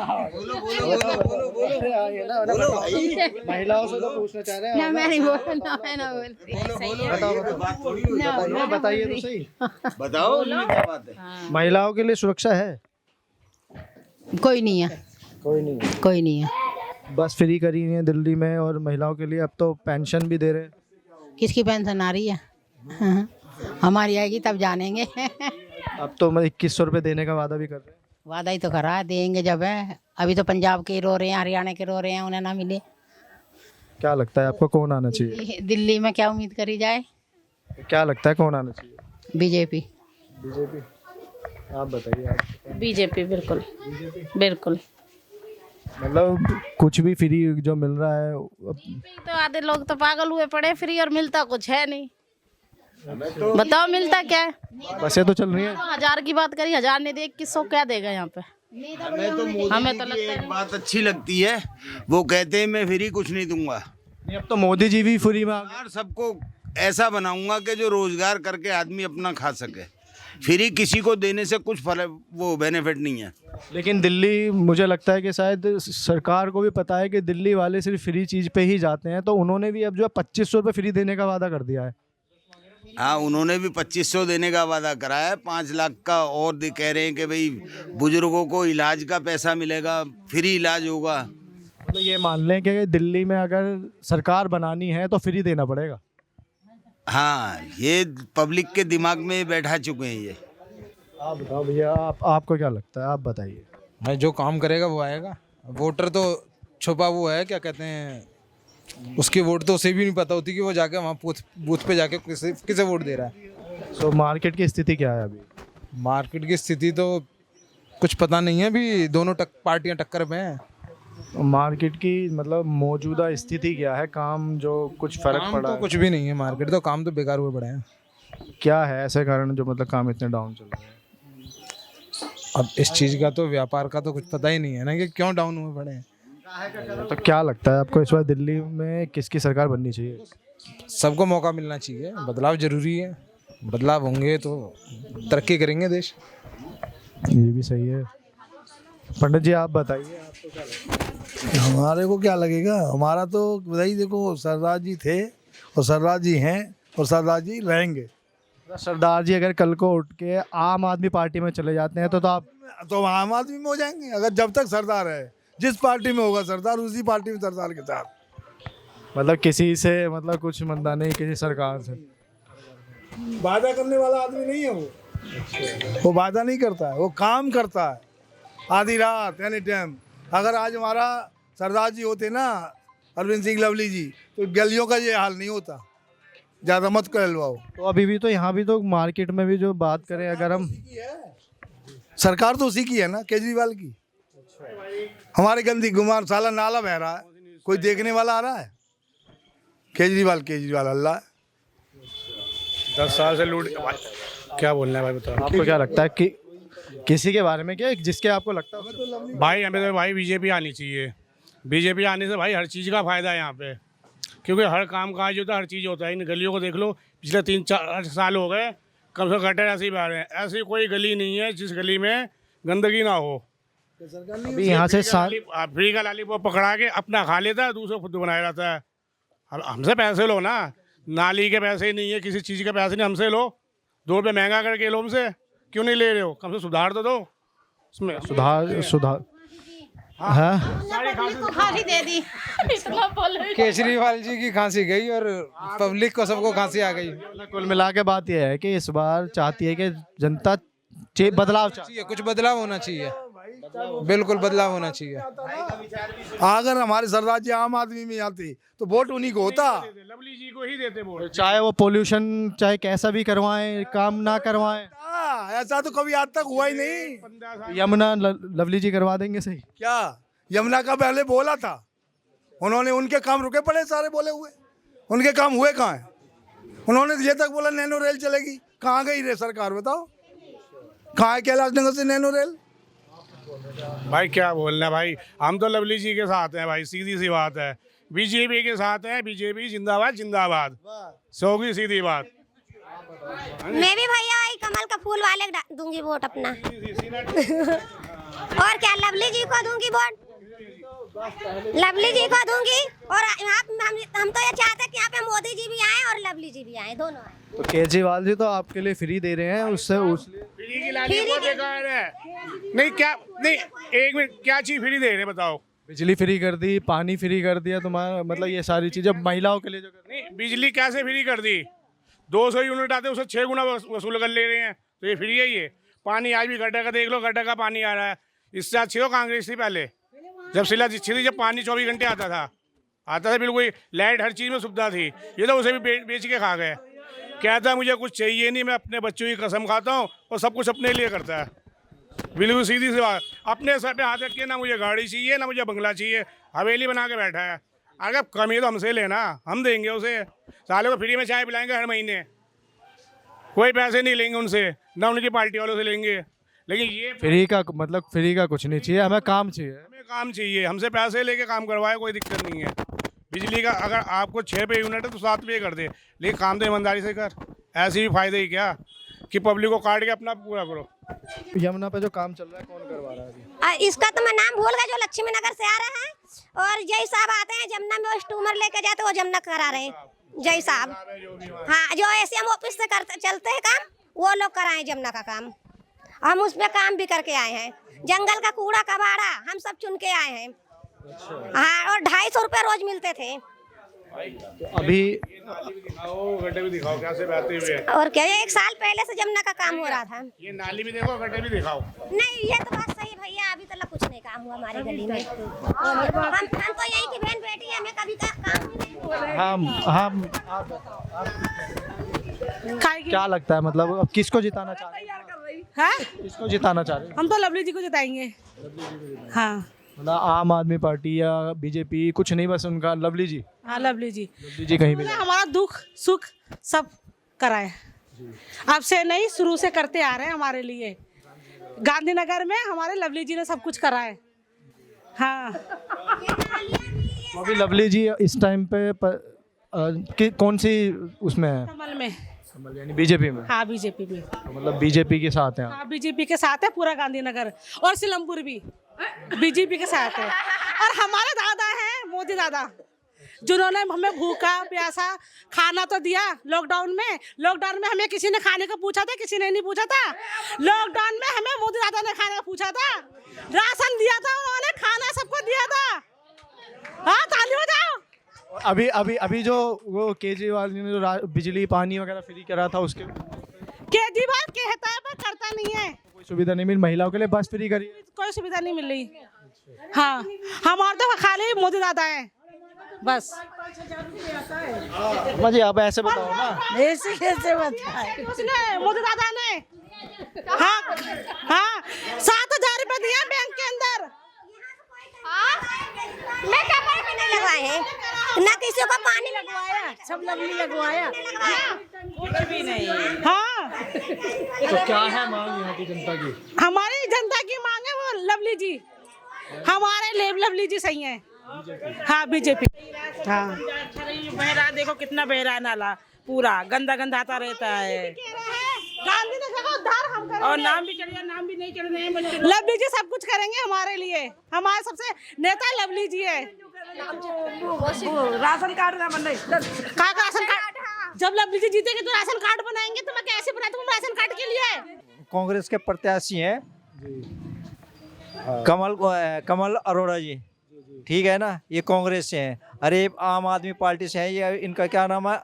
महिलाओं से तो पूछना चाह रहे हैं। ना मैं नहीं बोल ना मैं ना बोल बताइए तो सही। बताओ क्या बात है। महिलाओं के लिए सुरक्षा है? कोई नहीं है, कोई नहीं है। बस फ्री करी है दिल्ली में और महिलाओं के लिए अब तो पेंशन भी दे रहे हैं। किसकी पेंशन आ रही है? हमारी आएगी तब जानेंगे। अब तो मतलब 2100 रुपये देने का वादा भी कर रहे हैं। वादा ही तो करा है, देंगे जब है। अभी तो पंजाब के रो रहे हैं, हरियाणा के रो रहे हैं, उन्हें ना मिले। क्या लगता है आपको कौन आना चाहिए? दिल्ली में क्या उम्मीद करी जाए? क्या लगता है कौन आना चाहिए? बीजेपी। बीजेपी। आप बताइए आप। बीजेपी बिल्कुल बिल्कुल। मतलब कुछ भी फ्री जो मिल रहा है तो आधे लोग तो पागल हुए पड़े, फ्री और मिलता कुछ है नहीं। बताओ मिलता क्या है? बसें तो चल रही हैं। 1000 की बात करी, 1000 नहीं दे 2100 क्या देगा यहाँ पे? हमें तो लगता एक बात अच्छी लगती है, वो कहते हैं मैं फ्री कुछ नहीं दूंगा। अब तो मोदी जी भी फ्री में यार सबको ऐसा बनाऊंगा कि जो रोजगार करके आदमी अपना खा सके। फ्री किसी को देने से कुछ फर्क वो बेनिफिट नहीं है। लेकिन दिल्ली, मुझे लगता है कि शायद सरकार को भी पता है कि दिल्ली वाले सिर्फ फ्री चीज़ पे ही जाते हैं, तो उन्होंने भी अब जो है 2500 रुपये फ्री देने का वादा कर दिया है। हाँ, उन्होंने भी 2500 देने का वादा करा है। 5 लाख का और कह रहे हैं कि भाई बुजुर्गों को इलाज का पैसा मिलेगा, फ्री इलाज होगा। तो ये मान लें कि दिल्ली में अगर सरकार बनानी है तो फ्री देना पड़ेगा। हाँ, ये पब्लिक के दिमाग में बैठा चुके हैं ये। आप बताओ भैया, आपको क्या लगता है? आप बताइए। भाई जो काम करेगा वो आएगा। वोटर तो छुपा वो है, क्या कहते हैं, उसकी वोट तो उसे भी नहीं पता होती कि वो जाके वहाँ बूथ पे जाके किसे वोट दे रहा है। तो मार्केट की स्थिति क्या है अभी? मार्केट की स्थिति तो कुछ पता नहीं है, अभी दोनों पार्टियां टक्कर में हैं। मार्केट की मतलब मौजूदा स्थिति क्या है? काम जो कुछ फर्क काम पड़ा तो है? कुछ भी नहीं है, मार्केट तो काम तो बेकार हुए पड़े हैं। क्या है ऐसे कारण जो मतलब काम इतने डाउन चल रहे हैं? अब इस चीज़ का तो, व्यापार का तो कुछ पता ही नहीं है ना कि क्यों डाउन हुए पड़े हैं। तो क्या लगता है आपको इस बार दिल्ली में किसकी सरकार बननी चाहिए? सबको मौका मिलना चाहिए, बदलाव जरूरी है। बदलाव होंगे तो तरक्की करेंगे देश। ये भी सही है। पंडित जी आप बताइए, आपको क्या लगता है? हमारे को क्या लगेगा? हमारा तो वही देखो, सरदार जी थे और सरदार जी हैं और सरदार जी रहेंगे। सरदार जी अगर कल को उठ के आम आदमी पार्टी में चले जाते हैं तो आप तो आम आदमी में हो जाएंगे। अगर जब तक सरदार है, जिस पार्टी में होगा सरदार, उसी पार्टी में सरदार के साथ। मतलब किसी से मतलब कुछ मंदा नहीं, किसी सरकार से वादा करने वाला आदमी नहीं है वो वादा नहीं करता है, वो काम करता है आधी रात एनी टाइम। अगर आज हमारा सरदार जी होते ना, अरविंद सिंह लवली जी, तो गलियों का ये हाल नहीं होता। ज़्यादा मत कहलवाओ। तो अभी भी तो यहाँ भी तो मार्केट में भी जो बात करें, अगर हम सरकार तो उसी की है ना, केजरीवाल की। हमारे गंदी गुमान साला नाला बह रहा है, कोई देखने वाला आ रहा है? केजरीवाल अल्लाह है। 10 साल से लूट, क्या बोलना है भाई बताओ। आपको क्या लगता है कि किसी के बारे में क्या जिसके आपको लगता है? भाई हमें तो भाई बीजेपी आनी चाहिए। बीजेपी आने से भाई हर चीज़ का फ़ायदा है यहाँ पे, क्योंकि हर काम काज होता है, हर चीज़ होता है। इन गलियों को देख लो, पिछले 3-4 साल हो गए कम से कम गटर ऐसे ही बह रहे हैं। ऐसी कोई गली नहीं है जिस गली में गंदगी ना हो। अभी यहाँ से फ्री का लॉलीपॉप पकड़ा के अपना खा लेता है, दूसरा खुद बनाया जाता है। हमसे पैसे लो ना, नाली के पैसे नहीं है, किसी चीज़ के पैसे नहीं, हमसे लो। 2 रुपये महंगा करके लो हमसे, क्यों नहीं ले रहे हो? कम से सुधार तो दो उसमें। सुधार खांसी दे दी। केजरीवाल जी की खांसी गई और पब्लिक को सबको खांसी आ गई। कुल मिला के बात यह है कि इस बार चाहती है कि जनता बदलाव चाहिए, कुछ बदलाव होना चाहिए, बिल्कुल बदलाव होना चाहिए। अगर हमारे सरदार जी आम आदमी में आते तो वोट उन्हीं को होता। लवली जी को ही देते वोट, चाहे वो पोल्यूशन चाहे कैसा भी करवाएं, काम ना करवाएं। ऐसा तो कभी आज तक हुआ ही नहीं। यमुना लवली जी करवा देंगे सही। क्या यमुना का पहले बोला था उन्होंने? उनके काम रुके पड़े सारे बोले हुए, उनके काम हुए कहाँ हैं? उन्होंने ये तक बोला नैनो रेल चलेगी, कहाँ गई रे सरकार? बताओ कहाँ है कैलाश नगर से नैनो रेल? भाई क्या बोलना है भाई, हम तो लवली जी के साथ हैं भाई, सीधी सी बात है। बीजेपी के साथ है, बीजेपी जिंदाबाद जिंदाबाद, 100 की सीधी बात। मैं भी भैया वही कमल का फूल वाले दूंगी वोट अपना। और क्या लवली जी को दूंगी वोट, लवली जी को दूंगी। और हम तो ये चाहते हैं कि यहाँ पे मोदी जी भी आए और लवली जी भी आए, दोनों आए। तो केजरीवाल जी तो आपके लिए फ्री दे रहे हैं, उससे फ्री की लाली बहुत बेकार है। नहीं क्या, नहीं एक मिनट, क्या चीज फ्री दे रहे हैं बताओ? बिजली फ्री कर दी, पानी फ्री कर दिया तुम्हारा, मतलब ये सारी चीजें महिलाओं के लिए जो नहीं, बिजली कैसे फ्री कर दी? 200 यूनिट आते हैं उससे 6 गुना वसूल कर ले रहे हैं, तो ये फ्री है ये? पानी आज भी गड्ढे का देख लो, गड्ढे का पानी आ रहा है। इससे अच्छी तो कांग्रेस थी पहले, जब शिला अच्छी थी, जब पानी 24 घंटे आता था बिल्कुल, लाइट हर चीज़ में सुविधा थी। ये तो उसे भी बेच के खा गए। कहता है मुझे कुछ चाहिए नहीं, मैं अपने बच्चों की कसम खाता हूँ, और सब कुछ अपने लिए करता है। बिल्कुल सीधी सी बात, अपने सर पे हाथ रख के ना मुझे गाड़ी चाहिए ना मुझे बंगला चाहिए, हवेली बना के बैठा है। अगर कमी तो हमसे लेना, हम देंगे उसे। साले को फ्री में चाय पिलाएंगे हर महीने, कोई पैसे नहीं लेंगे उनसे, ना उनकी पार्टी वालों से लेंगे। लेकिन ये फ्री का मतलब फ्री का कुछ नहीं चाहिए, हमें काम चाहिए। हमें काम चाहिए, हमसे पैसे लेके काम करवाए, कोई दिक्कत नहीं है। बिजली का अगर आपको 6 पे यूनिट है तो 7 पे कर दे, लेकिन काम तो ईमानदारी से कर। ऐसे भी फायदे ही क्या कि पब्लिक को काट के अपना पूरा करो। यमुना पे जो काम चल रहा है कौन करवा रहा है अभी? इसका तो मैं नाम भूल गया, जो लक्ष्मी नगर से आ रहा है। और जय साहब आते हैं जमुना में, वो स्टूमर लेके जाते वो जमुना करा रहे हैं, जय साहब। हाँ, जो एसएम ऑफिस से करते चलते हैं काम, वो लोग कराएं जमुना का काम। हम उस पर काम भी करके आए हैं। जंगल का कूड़ा कबाड़ा हम सब चुन के आए हैं। हाँ, और 250 रुपये रोज मिलते थे। अभी गड्ढे भी दिखाओ कैसे बहते हुए। और क्या, 1 साल पहले से जमुना का काम हो रहा था। ये नाली भी देखो, गड्ढे भी दिखाओ। नहीं, ये तो बात सही भैया, अभी तक कुछ नहीं काम हुआ हमारी गली में। हम तो यही की बहन बेटी है, हमें कभी काम नहीं हुआ। क्या लगता है, मतलब अब किसको जिताना चाह रहे हैं? किसको जिताना चाह रहे हैं? हम तो लवली जी को जिताएंगे। हाँ, मतलब आम आदमी पार्टी या बीजेपी कुछ नहीं, बस उनका लवली जी। हाँ, लवली जी कहीं भी हमारा दुख सुख सब कराए, अब से नहीं शुरू से करते आ रहे हैं हमारे लिए। गांधीनगर में हमारे लवली जी ने सब कुछ कराए। हाँ, तो अभी लवली जी इस टाइम पे कौन सी उसमें है? कमल में, यानी बीजेपी में। हाँ, बीजेपी में, तो मतलब बीजेपी के साथ हैं। हाँ, बीजेपी के साथ है पूरा गांधीनगर, और सिलमपुर भी बीजेपी के साथ है। और हमारे दादा हैं मोदी दादा, जिन्होंने हमें भूखा प्यासा खाना तो दिया लॉकडाउन में हमें किसी ने खाने को पूछा था? किसी ने नहीं पूछा था। लॉकडाउन में हमें मोदी दादा ने खाने को पूछा था, राशन दिया था उन्होंने, खाना सबको दिया था। हाँ, ताली बजाओ। अभी जो वो केजरीवाल ने जो बिजली पानी वगैरह फ्री करा था, उसके केजरीवाल कहता है पर करता नहीं है। कोई सुविधा नहीं मिली महिलाओं के लिए, बस फ्री करी, कोई सुविधा नहीं मिल रही। हाँ, हमारे तो खाली मोदी दादा है बस। जी आप ऐसे बताओ ना, ऐसे कैसे बताए? उसने मोदी दादा ने हाँ 7,000 रुपए दिया बैंक के अंदर। मैं कपड़े भी नहीं लगाए हैं, ना किसी को पानी लगवाया, सब लवली लगवाया, कुछ भी नहीं। हाँ, तो क्या है मांग यहाँ की जनता की? हमारी जनता की मांग है वो लवली जी, हमारे लवली जी सही है। हाँ, बीजेपी। हाँ, बहरा देखो कितना बहरा नाला, पूरा गंदा गंदा आता रहता है। और नाम भी चढ़िया, नाम भी नहीं चढ़ने हैं। लवली जी सब कुछ करेंगे हमारे लिए, हमारे सबसे नेता लवली जी है। राशन कार्ड ना बने, कहाँ का राशन कार्ड? जब लवली जी जीतेंगे तो राशन कार्ड बनाएंगे, तो मैं कैसे बनाती हूँ राशन कार्ड के लिए? कांग्रेस के प्रत्याशी हैं कमल अरोड़ा जी, ठीक है ना, ये कांग्रेस से हैं। अरे आम आदमी पार्टी से हैं, ये इनका क्या नाम है?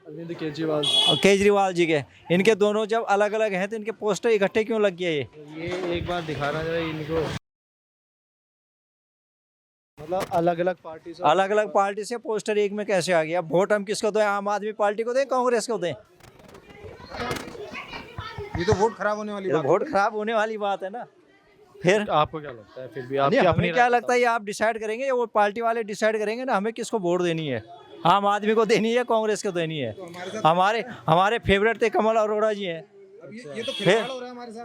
अरविंद केजरीवाल जी के। इनके दोनों जब अलग अलग हैं तो इनके पोस्टर इकट्ठे क्यों लग गए? ये एक बार दिखाना जरा इनको, मतलब अलग अलग पार्टी से पोस्टर एक में कैसे आ गया? वोट हम किसको दें? आम आदमी पार्टी को दें, कांग्रेस को दें? ये तो वोट खराब होने वाली बात है ना। फिर आपको क्या लगता है? फिर भी हमें क्या लगता है, ये आप डिसाइड करेंगे, वो पार्टी वाले डिसाइड करेंगे ना हमें किसको वोट देनी है। आम आदमी को देनी है, कांग्रेस को देनी है। हमारे फेवरेट थे कमल अरोड़ा जी हैं।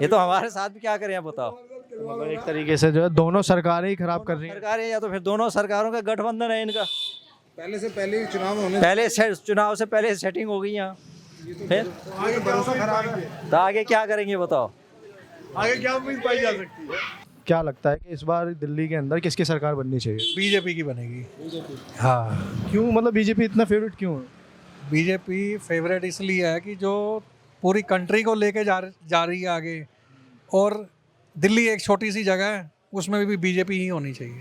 ये तो हमारे साथ भी क्या करें आप बताओ? मतलब एक तरीके से जो है दोनों सरकारें ही खराब कर रही हैं। सरकारें, या तो फिर दोनों सरकारों का गठबंधन है इनका। पहले से पहले चुनाव होने चुनाव से पहले सेटिंग हो गई यहाँ, फिर आगे भरोसा खराब है, तो आगे क्या करेंगे बताओ। आगे क्या उम्मीद पाई जा सकती है? क्या लगता है कि इस बार दिल्ली के अंदर किसकी सरकार बननी चाहिए? बीजेपी की बनेगी। हाँ, क्यों, मतलब बीजेपी इतना फेवरेट क्यों है? बीजेपी फेवरेट इसलिए है कि जो पूरी कंट्री को लेके जा रही है आगे, और दिल्ली एक छोटी सी जगह है, उसमें भी बीजेपी ही होनी चाहिए।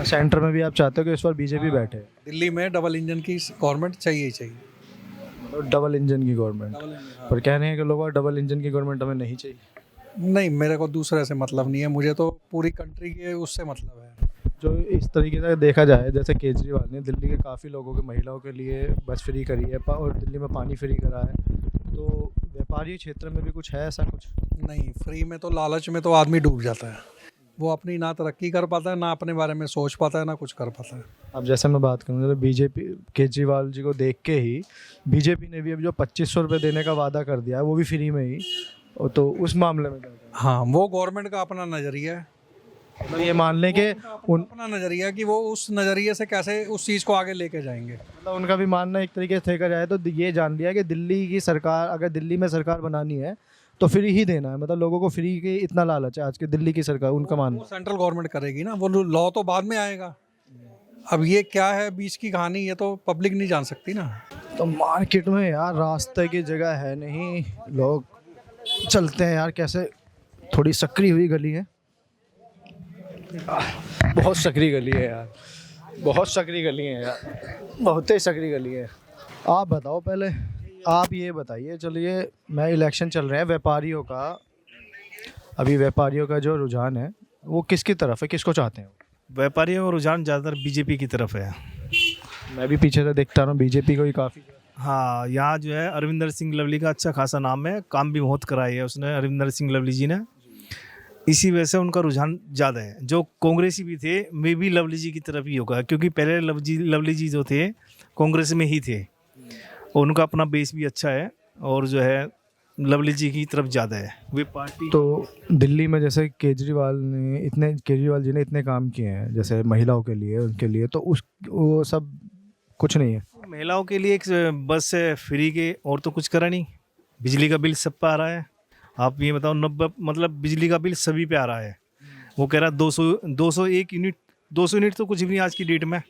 सेंटर में भी आप चाहते हो कि इस बार बीजेपी बैठे? दिल्ली में डबल इंजन की गवर्नमेंट चाहिए ही चाहिए। डबल इंजन की गवर्नमेंट, पर कह रहे हैं कि लोग डबल इंजन की गवर्नमेंट हमें नहीं चाहिए। नहीं, मेरे को दूसरे से मतलब नहीं है, मुझे तो पूरी कंट्री के उससे मतलब है। जो इस तरीके से देखा जाए, जैसे केजरीवाल ने दिल्ली के काफ़ी लोगों के, महिलाओं के लिए बस फ्री करी है और दिल्ली में पानी फ्री करा है, तो व्यापारी क्षेत्र में भी कुछ है ऐसा? कुछ नहीं, फ्री में तो लालच में तो आदमी डूब जाता है, वो अपनी ना तरक्की कर पाता है, ना अपने बारे में सोच पाता है, ना कुछ कर पाता है। अब जैसे मैं बात करूँ, तो बीजेपी केजरीवाल जी को देख के ही बीजेपी ने भी अब जो 2500 रुपये देने का वादा कर दिया है वो भी फ्री में ही, तो उस मामले में हाँ, वो गवर्नमेंट का अपना नज़रिया है। मतलब ये मान लें कि अपना नज़रिया कि वो उस नज़रिए से कैसे उस चीज़ को आगे लेके जाएंगे। मतलब उनका भी मानना एक तरीके से देखा जाए तो ये जान लिया कि दिल्ली की सरकार, अगर दिल्ली में सरकार बनानी है तो फ्री ही देना है, मतलब लोगों को फ्री के इतना लालच है आज के दिल्ली की सरकार, उनका मानना। सेंट्रल गवर्नमेंट करेगी ना, वो लॉ तो बाद में आएगा। अब ये क्या है बीच की कहानी, ये तो पब्लिक नहीं जान सकती ना। तो मार्केट में यार रास्ते की जगह है नहीं, लोग चलते हैं यार कैसे, थोड़ी सकरी हुई गली है, बहुत सकरी गली है यार, बहुत सकरी गली है यार, बहुत ही सकरी गली है। आप बताओ पहले, आप ये बताइए, चलिए मैं, इलेक्शन चल रहे हैं व्यापारियों का, अभी व्यापारियों का जो रुझान है वो किसकी तरफ है, किसको चाहते हैं? व्यापारियों का रुझान ज़्यादातर बीजेपी की तरफ है। मैं भी पीछे से देखता रहा हूँ, बीजेपी को ही काफ़ी। हाँ, यहाँ जो है अरविंदर सिंह लवली का अच्छा खासा नाम है, काम भी बहुत कराई है उसने, अरविंदर सिंह लवली जी ने, इसी वजह से उनका रुझान ज़्यादा है। जो कांग्रेसी भी थे, मे भी लवली जी की तरफ ही होगा, क्योंकि पहले लवली जी जो थे कांग्रेस में ही थे, उनका अपना बेस भी अच्छा है, और जो है लवली जी की तरफ ज़्यादा है वे पार्टी। तो दिल्ली में जैसे केजरीवाल जी ने इतने काम किए हैं, जैसे महिलाओं के लिए, उनके लिए, तो वो सब कुछ नहीं है? महिलाओं के लिए एक बस है फ्री के, और तो कुछ करा नहीं। बिजली का बिल सब पे आ रहा है, आप ये बताओ, 90 मतलब बिजली का बिल सभी पे आ रहा है। वो कह रहा है 201 यूनिट, 200 यूनिट तो कुछ भी नहीं आज की डेट में।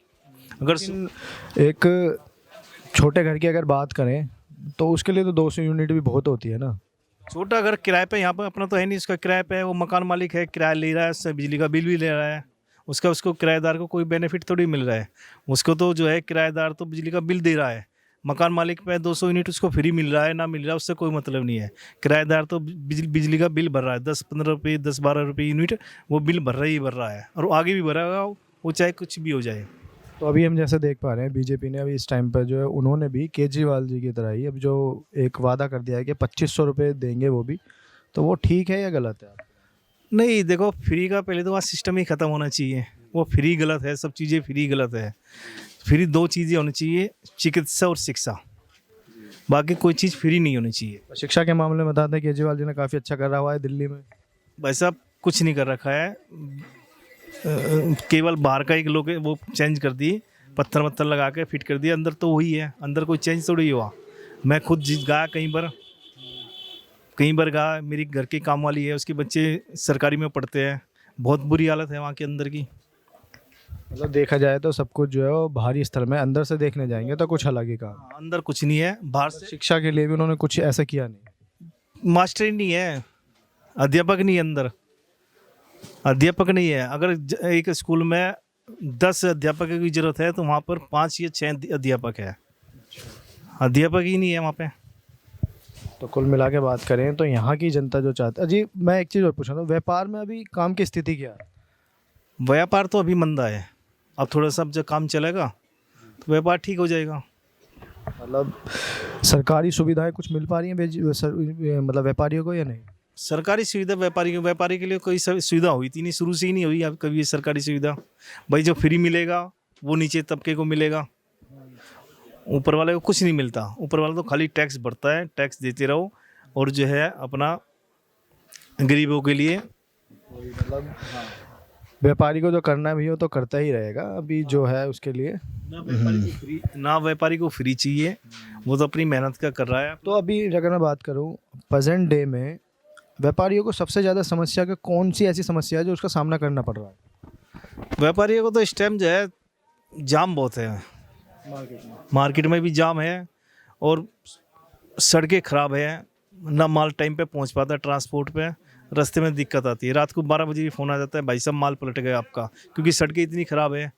अगर एक छोटे घर की अगर बात करें तो उसके लिए तो 200 यूनिट भी बहुत होती है ना। छोटा घर किराए पे, यहाँ पर अपना तो है नहीं, उसका किराए पे है, वो मकान मालिक है, किराया ले रहा है, उससे बिजली का बिल भी ले रहा है, उसको किराएदार को कोई बेनिफिट थोड़ी मिल रहा है। उसको तो जो है किराएदार तो बिजली का बिल दे रहा है, मकान मालिक पे 200 यूनिट उसको फ्री मिल रहा है ना मिल रहा है उससे कोई मतलब नहीं है। किराएदार तो बिजली का बिल भर रहा है, 10-15 रुपये, 10-12 रुपये यूनिट वो बिल भर रहा है, और आगे भी भरेगा वो, चाहे कुछ भी हो जाए। तो अभी हम जैसे देख पा रहे हैं, बीजेपी ने अभी इस टाइम पर जो है, उन्होंने भी केजरीवाल जी की तरह ही अब जो एक वादा कर दिया है कि 2500 रुपये देंगे, वो भी, तो वो ठीक है या गलत है? नहीं, देखो, फ्री का पहले तो वहाँ सिस्टम ही ख़त्म होना चाहिए, वो फ्री गलत है, सब चीज़ें फ्री गलत है। फ्री 2 चीज़ें होनी चाहिए, चिकित्सा और शिक्षा, बाकी कोई चीज़ फ्री नहीं होनी चाहिए। शिक्षा के मामले में बताते हैं केजरीवाल जी ने काफ़ी अच्छा कर रहा हुआ है दिल्ली में। वैसा कुछ नहीं कर रखा है, केवल बाहर का एक लोग वो चेंज कर दिए, पत्थर लगा के फिट कर दिया, अंदर तो वही है, अंदर कोई चेंज थोड़ी हुआ। मैं खुद गया कई बार गया, मेरी घर के काम वाली है, उसके बच्चे सरकारी में पढ़ते हैं, बहुत बुरी हालत है वहाँ के अंदर की। मतलब देखा जाए तो सब कुछ जो है वो बाहरी स्थल में, अंदर से देखने जाएंगे तो कुछ अलग ही काम। अंदर कुछ नहीं है, बाहर से। शिक्षा के लिए भी उन्होंने कुछ ऐसा किया नहीं, मास्टर ही नहीं है, अध्यापक नहीं है, अंदर अध्यापक नहीं है। अगर एक स्कूल में 10 अध्यापक की जरूरत है तो वहाँ पर 5 या 6 अध्यापक है, अध्यापक ही नहीं है वहाँ पे। तो कुल मिला के बात करें तो यहाँ की जनता जो चाहती है। जी, मैं एक चीज़ और पूछ रहा हूँ, व्यापार में अभी काम की स्थिति क्या है? व्यापार तो अभी मंदा है, अब थोड़ा सा जब काम चलेगा तो व्यापार ठीक हो जाएगा। मतलब सरकारी सुविधाएं कुछ मिल पा रही हैं मतलब व्यापारियों को या नहीं? सरकारी सुविधा व्यापारी के लिए कोई सुविधा हुई थी नहीं, शुरू से ही नहीं हुई अब कभी सरकारी सुविधा। भाई जो फ्री मिलेगा वो नीचे तबके को मिलेगा, ऊपर वाले को कुछ नहीं मिलता। ऊपर वाला तो खाली टैक्स भरता है, टैक्स देते रहो, और जो है अपना गरीबों के लिए मतलब व्यापारी को जो करना है भैया वो तो करता ही रहेगा, अभी जो है उसके लिए ना व्यापारी को फ्री चाहिए, वो तो अपनी मेहनत का कर रहा है। तो अभी अगर मैं बात करूं प्रेजेंट डे में व्यापारियों को सबसे ज़्यादा समस्या का कौन सी ऐसी समस्या है जो उसका सामना करना पड़ रहा है? व्यापारियों को तो इस टाइम जो है जाम बहुत है, मार्केट में भी जाम है और सड़कें ख़राब है, ना माल टाइम पे पहुंच पाता है, ट्रांसपोर्ट पे रास्ते में दिक्कत आती है। रात को 12 बजे फ़ोन आ जाता है, भाई साहब माल पलट गया आपका, क्योंकि सड़कें इतनी ख़राब है।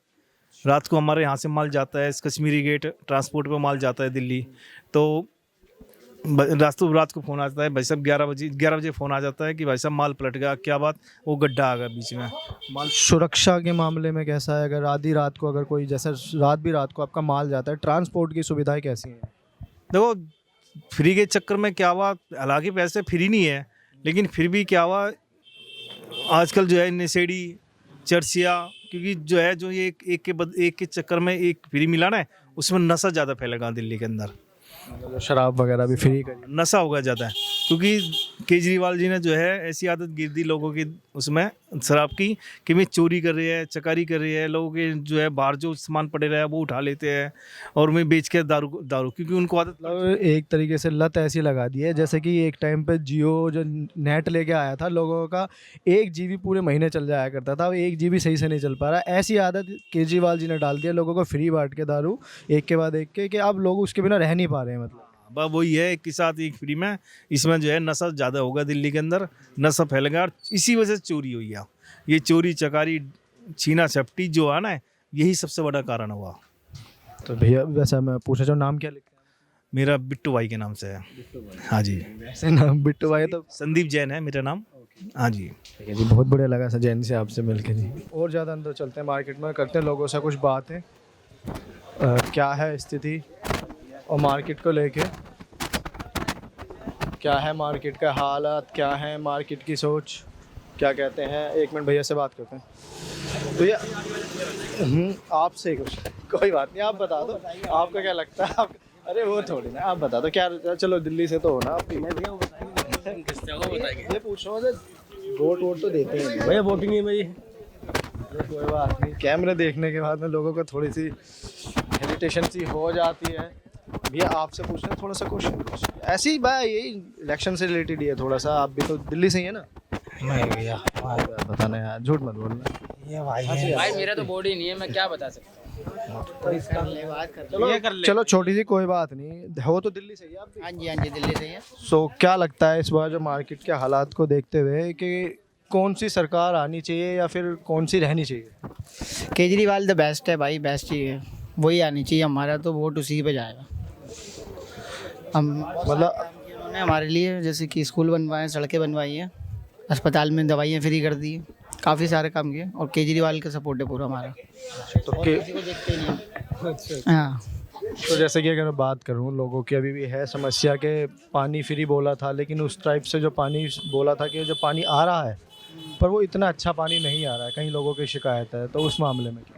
रात को हमारे यहाँ से माल जाता है, कश्मीरी गेट ट्रांसपोर्ट पे माल जाता है दिल्ली, तो रात को फ़ोन आता है भाई साहब 11 बजे फ़ोन आ जाता है कि भाई साहब माल पलट गया, क्या बात, वो गड्ढा आ गया बीच में। माल सुरक्षा के मामले में कैसा है? अगर आधी रात को अगर कोई जैसे रात को आपका माल जाता है, ट्रांसपोर्ट की सुविधाएं कैसी हैं? देखो फ्री के चक्कर में क्या हुआ, हालांकि पैसे फ्री नहीं है, लेकिन फिर भी क्या हुआ आजकल जो है नशेड़ी चर्चिया, क्योंकि जो है जो ये एक के चक्कर में एक फ्री मिला ना, उसमें नशा ज़्यादा फैलेगा दिल्ली के अंदर, शराब वगैरह भी फ्री करी, नशा होगा ज़्यादा है, क्योंकि केजरीवाल जी ने जो है ऐसी आदत गिर दी लोगों की उसमें शराब की कि मैं चोरी कर रही है, चकारी कर रही है, लोगों के जो है बाहर जो सामान पड़े रहा है वो उठा लेते हैं और मैं बेच के दारू क्योंकि उनको आदत एक तरीके से लत ऐसी लगा दी है जैसे कि एक टाइम पे जियो जो नेट लेके आया था, लोगों का 1 GB पूरे महीने चल जाया करता था, 1 GB सही से नहीं चल पा रहा। ऐसी आदत केजरीवाल जी ने डाल दिया लोगों को, फ्री बांट के दारू एक के बाद एक के, कि अब लोग उसके बिना रह नहीं पा रहे हैं। मतलब बस वही है, एक के साथ एक फ्री में, इसमें जो है नशा ज़्यादा होगा दिल्ली के अंदर, नशा फैलेगा और इसी वजह से चोरी हुई है। ये चोरी चकारी छीना झपटी जो है ना, यही सबसे बड़ा कारण हुआ। तो भैया वैसा मैं पूछना चाहूँ, नाम क्या लिखते हैं? मेरा बिट्टू भाई के नाम से है। हाँ जी, वैसे नाम बिट्टू भाई तो संदीप जैन है मेरा नाम। हाँ जी जी, बहुत बढ़िया लगा सर जैन से आपसे मिलकर जी। और ज़्यादा अंदर चलते हैं मार्केट में, करते हैं लोगों से कुछ बातें, क्या है स्थिति और मार्केट को लेके क्या है, मार्केट का हालात क्या है, मार्केट की सोच क्या कहते हैं। 1 मिनट भैया से बात करते हैं। भैया आपसे कुछ, कोई बात नहीं, आप बता दो आपको क्या लगता है। आप अरे वो थोड़ी ना, आप बता दो क्या, चलो दिल्ली से तो हो ना आप, ये पूछ रहा हूँ वोट तो देते हैं भैया, वोटिंग है भाई, कोई बात नहीं। कैमरे देखने के बाद में लोगों को थोड़ी सी हेजिटेशन सी हो जाती है। भैया आपसे पूछना है थोड़ा सा क्वेश्चन, ऐसे ही भाई यही इलेक्शन से रिलेटेड ही है थोड़ा सा। आप भी तो दिल्ली से ही है ना? नहीं भैया बताना यार, झूठ मत बोलना। ये भाई मेरा तो बॉडी नहीं है, मैं क्या बता सकता हूँ। चलो छोटी सी कोई बात नहीं, हो तो दिल्ली से ही आप भी? हाँ जी दिल्ली से ही है। सो क्या लगता है इस बार जो मार्केट के हालात को देखते हुए कि कौन सी सरकार आनी चाहिए या फिर कौन सी रहनी चाहिए? केजरीवाल द बेस्ट है भाई, बेस्ट ही है, वही आनी चाहिए। हमारा तो वोट उसी पे जाएगा। हम मतलब उन्होंने हमारे लिए जैसे कि स्कूल बनवाए, सड़कें बनवाई हैं, अस्पताल में दवाइयाँ फ्री कर दी, काफ़ी सारे काम किए, और केजरीवाल का सपोर्ट है पूरा हमारा। तो देखते नहीं। हाँ, तो जैसे कि अगर मैं बात करूं, लोगों की अभी भी है समस्या के पानी फ्री बोला था, लेकिन उस टाइप से जो पानी बोला था कि जो पानी आ रहा है पर वो इतना अच्छा पानी नहीं आ रहा है, कई लोगों की शिकायत है, तो उस मामले में क्या?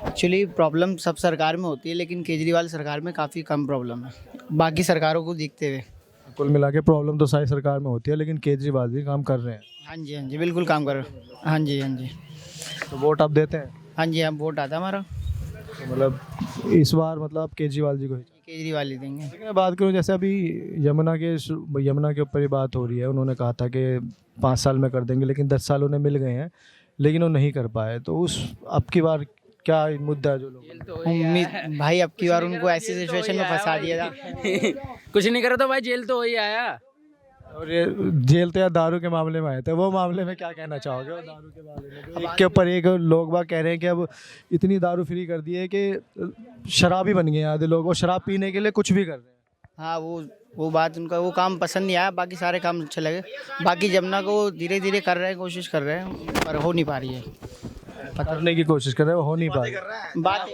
एक्चुअली प्रॉब्लम सब सरकार में होती है, लेकिन केजरीवाल सरकार में काफ़ी कम प्रॉब्लम है बाकी सरकारों को देखते हुए। कुल मिला के प्रॉब्लम तो सारी सरकार में होती है, लेकिन केजरीवाल भी काम कर रहे हैं। हाँ जी बिल्कुल काम कर रहे हैं। हाँ जी तो वोट आप देते हैं? हाँ जी, हम वोट आता है हमारा। तो मतलब इस बार मतलब आप केजरीवाल जी को ही? केजरीवाल ही देंगे। लेकिन मैं बात करूं जैसे अभी यमुना के ऊपर ही बात हो रही है, उन्होंने कहा था कि 5 साल में कर देंगे, लेकिन 10 साल उन्हें मिल गए हैं, लेकिन वो नहीं कर पाए। तो उस अब की बार क्या मुद्दा है जो लोग भाई अब की बार उनको ऐसी सिचुएशन में फंसा दिया था कुछ नहीं करा तो भाई जेल तो वही आया। और ये जेल तो या दारू के मामले में आए थे, वो मामले में क्या कहना चाहोगे? वो दारू के मामले में एक के ऊपर एक लोग बाग कह रहे हैं कि अब इतनी दारू फ्री कर दी है कि शराबी बन गए आधे लोग, वो शराब पीने के लिए कुछ भी कर रहे हैं। हाँ, वो बात उनका, वो काम पसंद नहीं आया, बाकी सारे काम अच्छे लगे। बाकी जमुना को धीरे धीरे कर रहे हैं, कोशिश कर रहे हैं, पर हो नहीं पा रही है। करने की कोशिश कर रहे हैं, हो नहीं पा रही बात।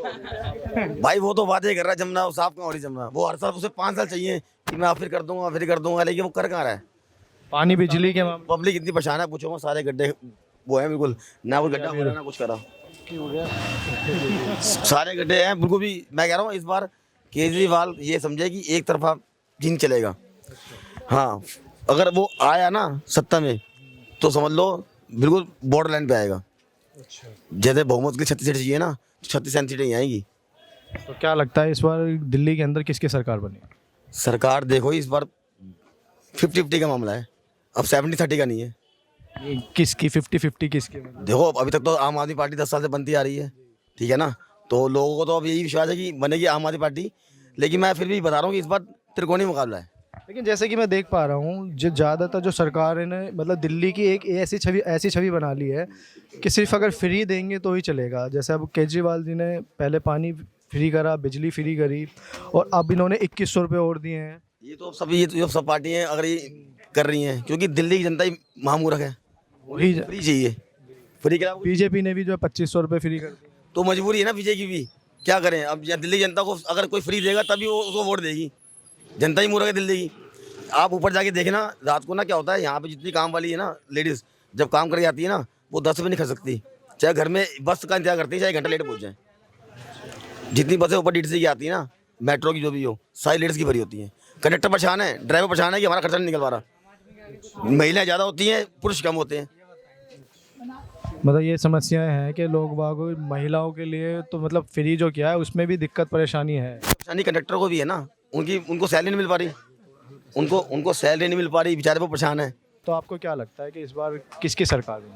भाई वो तो वादे कर रहा है, जमुना साफ कहाँ हो रही जमुना, वो हर साल उसे 5 साल चाहिए कि मैं फिर कर दूंगा, लेकिन वो कर कहाँ रहा है। पानी बिजली के मामले पब्लिक इतनी परेशान है, पूछो मत, सारे गड्ढे वो है बिल्कुल, ना वो गड्ढा खोला ना कुछ करा, सारे गड्ढे हैं बिल्कुल भी। मैं कह रहा हूँ इस बार केजरीवाल ये समझे कि एक तरफा जिन चलेगा। हाँ, अगर वो आया ना सत्ता में तो समझ लो बिल्कुल बॉर्डर लाइन पे आएगा। जैसे बहुमत के 36 सीटें चाहिए ना, 36-37 सीटें ही आएंगी। तो क्या लगता है इस बार दिल्ली के अंदर किसकी सरकार बनी? सरकार देखो इस बार 50-50 का मामला है, अब 70-30 का नहीं है। ये किसकी 50-50 किसकी? देखो अभी तक तो आम आदमी पार्टी 10 साल से बनती आ रही है, ठीक है ना, तो लोगों को तो अब यही विश्वास है कि बनेगी आम आदमी पार्टी। लेकिन मैं फिर भी बता रहा हूँ कि इस बार त्रिकोणीय मुकाबला है। लेकिन जैसे कि मैं देख पा रहा हूँ जो ज़्यादातर जो सरकार ने मतलब दिल्ली की एक ऐसी छवि बना ली है कि सिर्फ अगर फ्री देंगे तो ही चलेगा। जैसे अब केजरीवाल जी ने पहले पानी फ्री करा, बिजली फ्री करी, और अब इन्होंने 2100 रुपये और दिए हैं। ये तो सब पार्टियाँ अगर ये कर रही हैं, क्योंकि दिल्ली की जनता ही महामूर्ख है, वही फ्री चाहिए। फ्री क्या? बीजेपी ने भी जो है 2500 रुपये फ्री कर दिए। तो मजबूरी है ना बीजेपी की भी, क्या करें अब। दिल्ली जनता को अगर कोई फ्री देगा तभी वो उसको वोट देगी। जनता ही मूर्ख है दिल्ली की। आप ऊपर जाके देखना रात को ना क्या होता है, यहाँ पे जितनी काम वाली है ना लेडीज़, जब काम करके आती है ना वो 10 रुपये नहीं खा सकती, चाहे घर में बस का इंतजार करती है, चाहे घंटा लेट पहुँच जाए। जितनी बसें ऊपर DTC की आती है ना, मेट्रो की जो भी हो, सारी लेडीज़ की भरी होती हैं। कंडक्टर परेशान है, ड्राइवर परेशान है कि हमारा खर्चा नहीं निकल पा रहा। महिलाएं ज़्यादा होती हैं, पुरुष कम होते हैं। मतलब ये समस्याएं हैं कि लोग बाग महिलाओं के लिए तो मतलब फ्री जो किया है उसमें भी दिक्कत परेशानी है। परेशानी कंडक्टर को भी है ना, उनको सैलरी नहीं मिल पा रही, उनको सैलरी नहीं मिल पा रही, बेचारे वो परेशान है। तो आपको क्या लगता है कि इस बार किसकी सरकार है?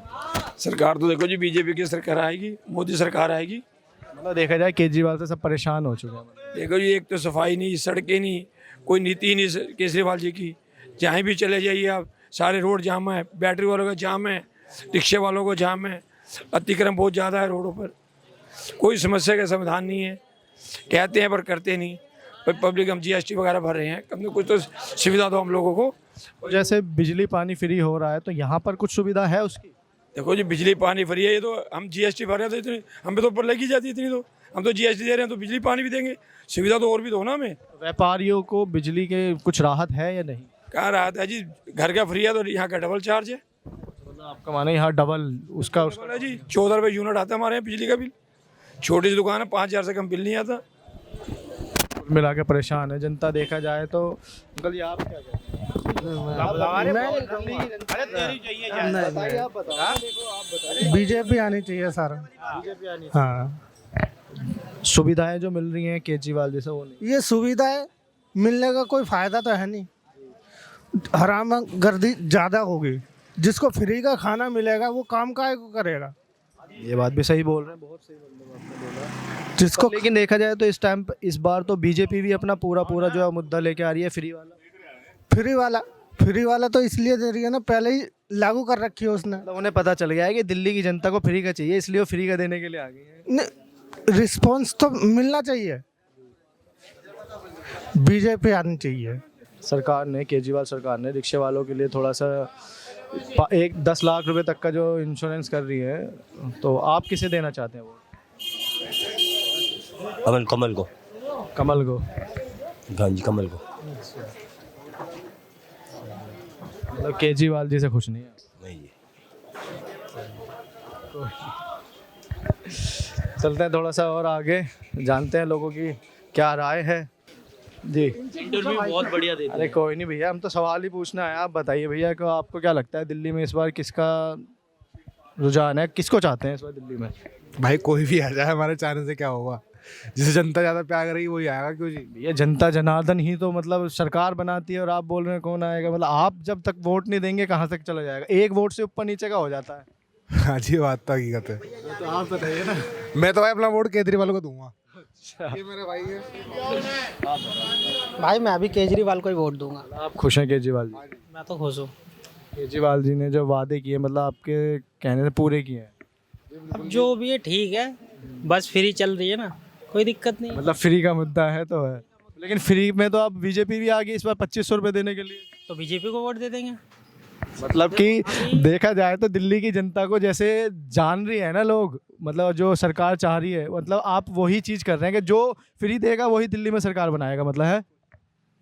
सरकार तो देखो जी बीजेपी की सरकार आएगी, मोदी सरकार आएगी। मतलब देखा जाए केजरीवाल से सब परेशान हो चुके हैं। देखो जी एक तो सफाई नहीं, सड़कें नहीं, कोई नीति नहीं केजरीवाल जी की। जहाँ भी चले जाइए आप, सारे रोड जाम है, बैटरी वालों का जाम है, रिक्शे वालों को जाम है, अतिक्रमण बहुत ज़्यादा है रोडों पर। कोई समस्या का समाधान नहीं है, कहते हैं पर करते नहीं। पर पब्लिक हम GST वगैरह भर रहे हैं, कम से कुछ तो सुविधा दो हम लोगों को। जैसे बिजली पानी फ्री हो रहा है तो यहाँ पर कुछ सुविधा है उसकी? देखो जी बिजली पानी फ्री है, ये तो हम GST भर रहे हैं तो इतनी हम पे तो ऊपर लगी जाती है इतनी, तो हम तो GST दे रहे हैं तो बिजली पानी भी देंगे, सुविधा तो और भी दो ना हमें। व्यापारियों को बिजली के कुछ राहत है या नहीं? कहाँ राहत है जी, घर का फ्री है तो यहाँ का डबल चार्ज है। मतलब आपका माना यहाँ डबल उसका है जी, 14 रुपये यूनिट आता है हमारे यहाँ बिजली का बिल। छोटी सी दुकान है, 5000 से कम बिल नहीं आता। मिला के परेशान है जनता देखा जाए तो। अंकल जी आप क्या कहते हैं? बीजेपी आनी चाहिए सारा। हाँ, सुविधाएं जो मिल रही हैं केजरीवाल जैसे वो नहीं। ये सुविधाएं मिलने का कोई फायदा तो है नहीं, हराम गर्दी ज़्यादा होगी। जिसको फ्री का खाना मिलेगा वो काम काहे को करेगा? ये बात भी सही बोल रहे हैं, बहुत सही बोला जिसको। लेकिन देखा जाए तो इस बार तो बीजेपी भी अपना पूरा जो है मुद्दा लेके आ रही है, फ्री वाला तो इसलिए दे रही है ना, पहले ही लागू कर रखी है उसने। तो उन्हें पता चल गया है कि दिल्ली की जनता को फ्री का चाहिए, इसलिए वो फ्री का देने के लिए आ गई है। रिस्पॉन्स तो मिलना चाहिए, बीजेपी आनी चाहिए। सरकार ने, केजरीवाल सरकार ने रिक्शे वालों के लिए थोड़ा सा 10 लाख रुपए तक का जो इंश्योरेंस कर रही है, तो आप किसे देना चाहते हैं वो? कमल को। हाँ जी, कमल को। मतलब केजरीवाल जी से खुश नहीं है? नहीं जी। चलते हैं थोड़ा सा और आगे, जानते हैं लोगों की क्या राय है जी। इंटरव्यू बहुत बढ़िया देते हैं। अरे कोई नहीं भैया, हम तो सवाल ही पूछना है। आप बताइए भैया को आपको क्या लगता है दिल्ली में इस बार किसका रुझान है, किसको चाहते हैं इस बार दिल्ली में? भाई कोई भी आ जाए, हमारे चाहने से क्या होगा, जिसे जनता ज़्यादा प्यार करेगी वही आएगा। क्यों जी? भैया जनता जनार्दन ही तो मतलब सरकार बनाती है, और आप बोल रहे हैं कौन आएगा? मतलब आप जब तक वोट नहीं देंगे कहाँ तक चला जाएगा? एक वोट से ऊपर नीचे का हो जाता है। हाँ जी, बात तो हकीकत है। तो आप बताइए ना। मैं तो भाई अपना वोट केजरीवाल को दूंगा। ये मेरे भाई है। भाई मैं अभी केजरीवाल को ही वोट दूंगा। आप खुश हैं केजरीवाल जी? मैं तो खुश हूँ। केजरीवाल जी ने जो वादे किए मतलब आपके कहने से पूरे किए हैं? अब जो भी है ठीक है, बस फ्री चल रही है ना, कोई दिक्कत नहीं। मतलब फ्री का मुद्दा है तो है, लेकिन फ्री में तो अब बीजेपी भी आ गई इस बार 2500 रुपये देने के लिए, तो बीजेपी को वोट दे देंगे। मतलब कि देखा जाए तो दिल्ली की जनता को जैसे जान रही है ना लोग, मतलब जो सरकार चाह रही है, मतलब आप वही चीज़ कर रहे हैं कि जो फ्री देगा वही दिल्ली में सरकार बनाएगा, मतलब है।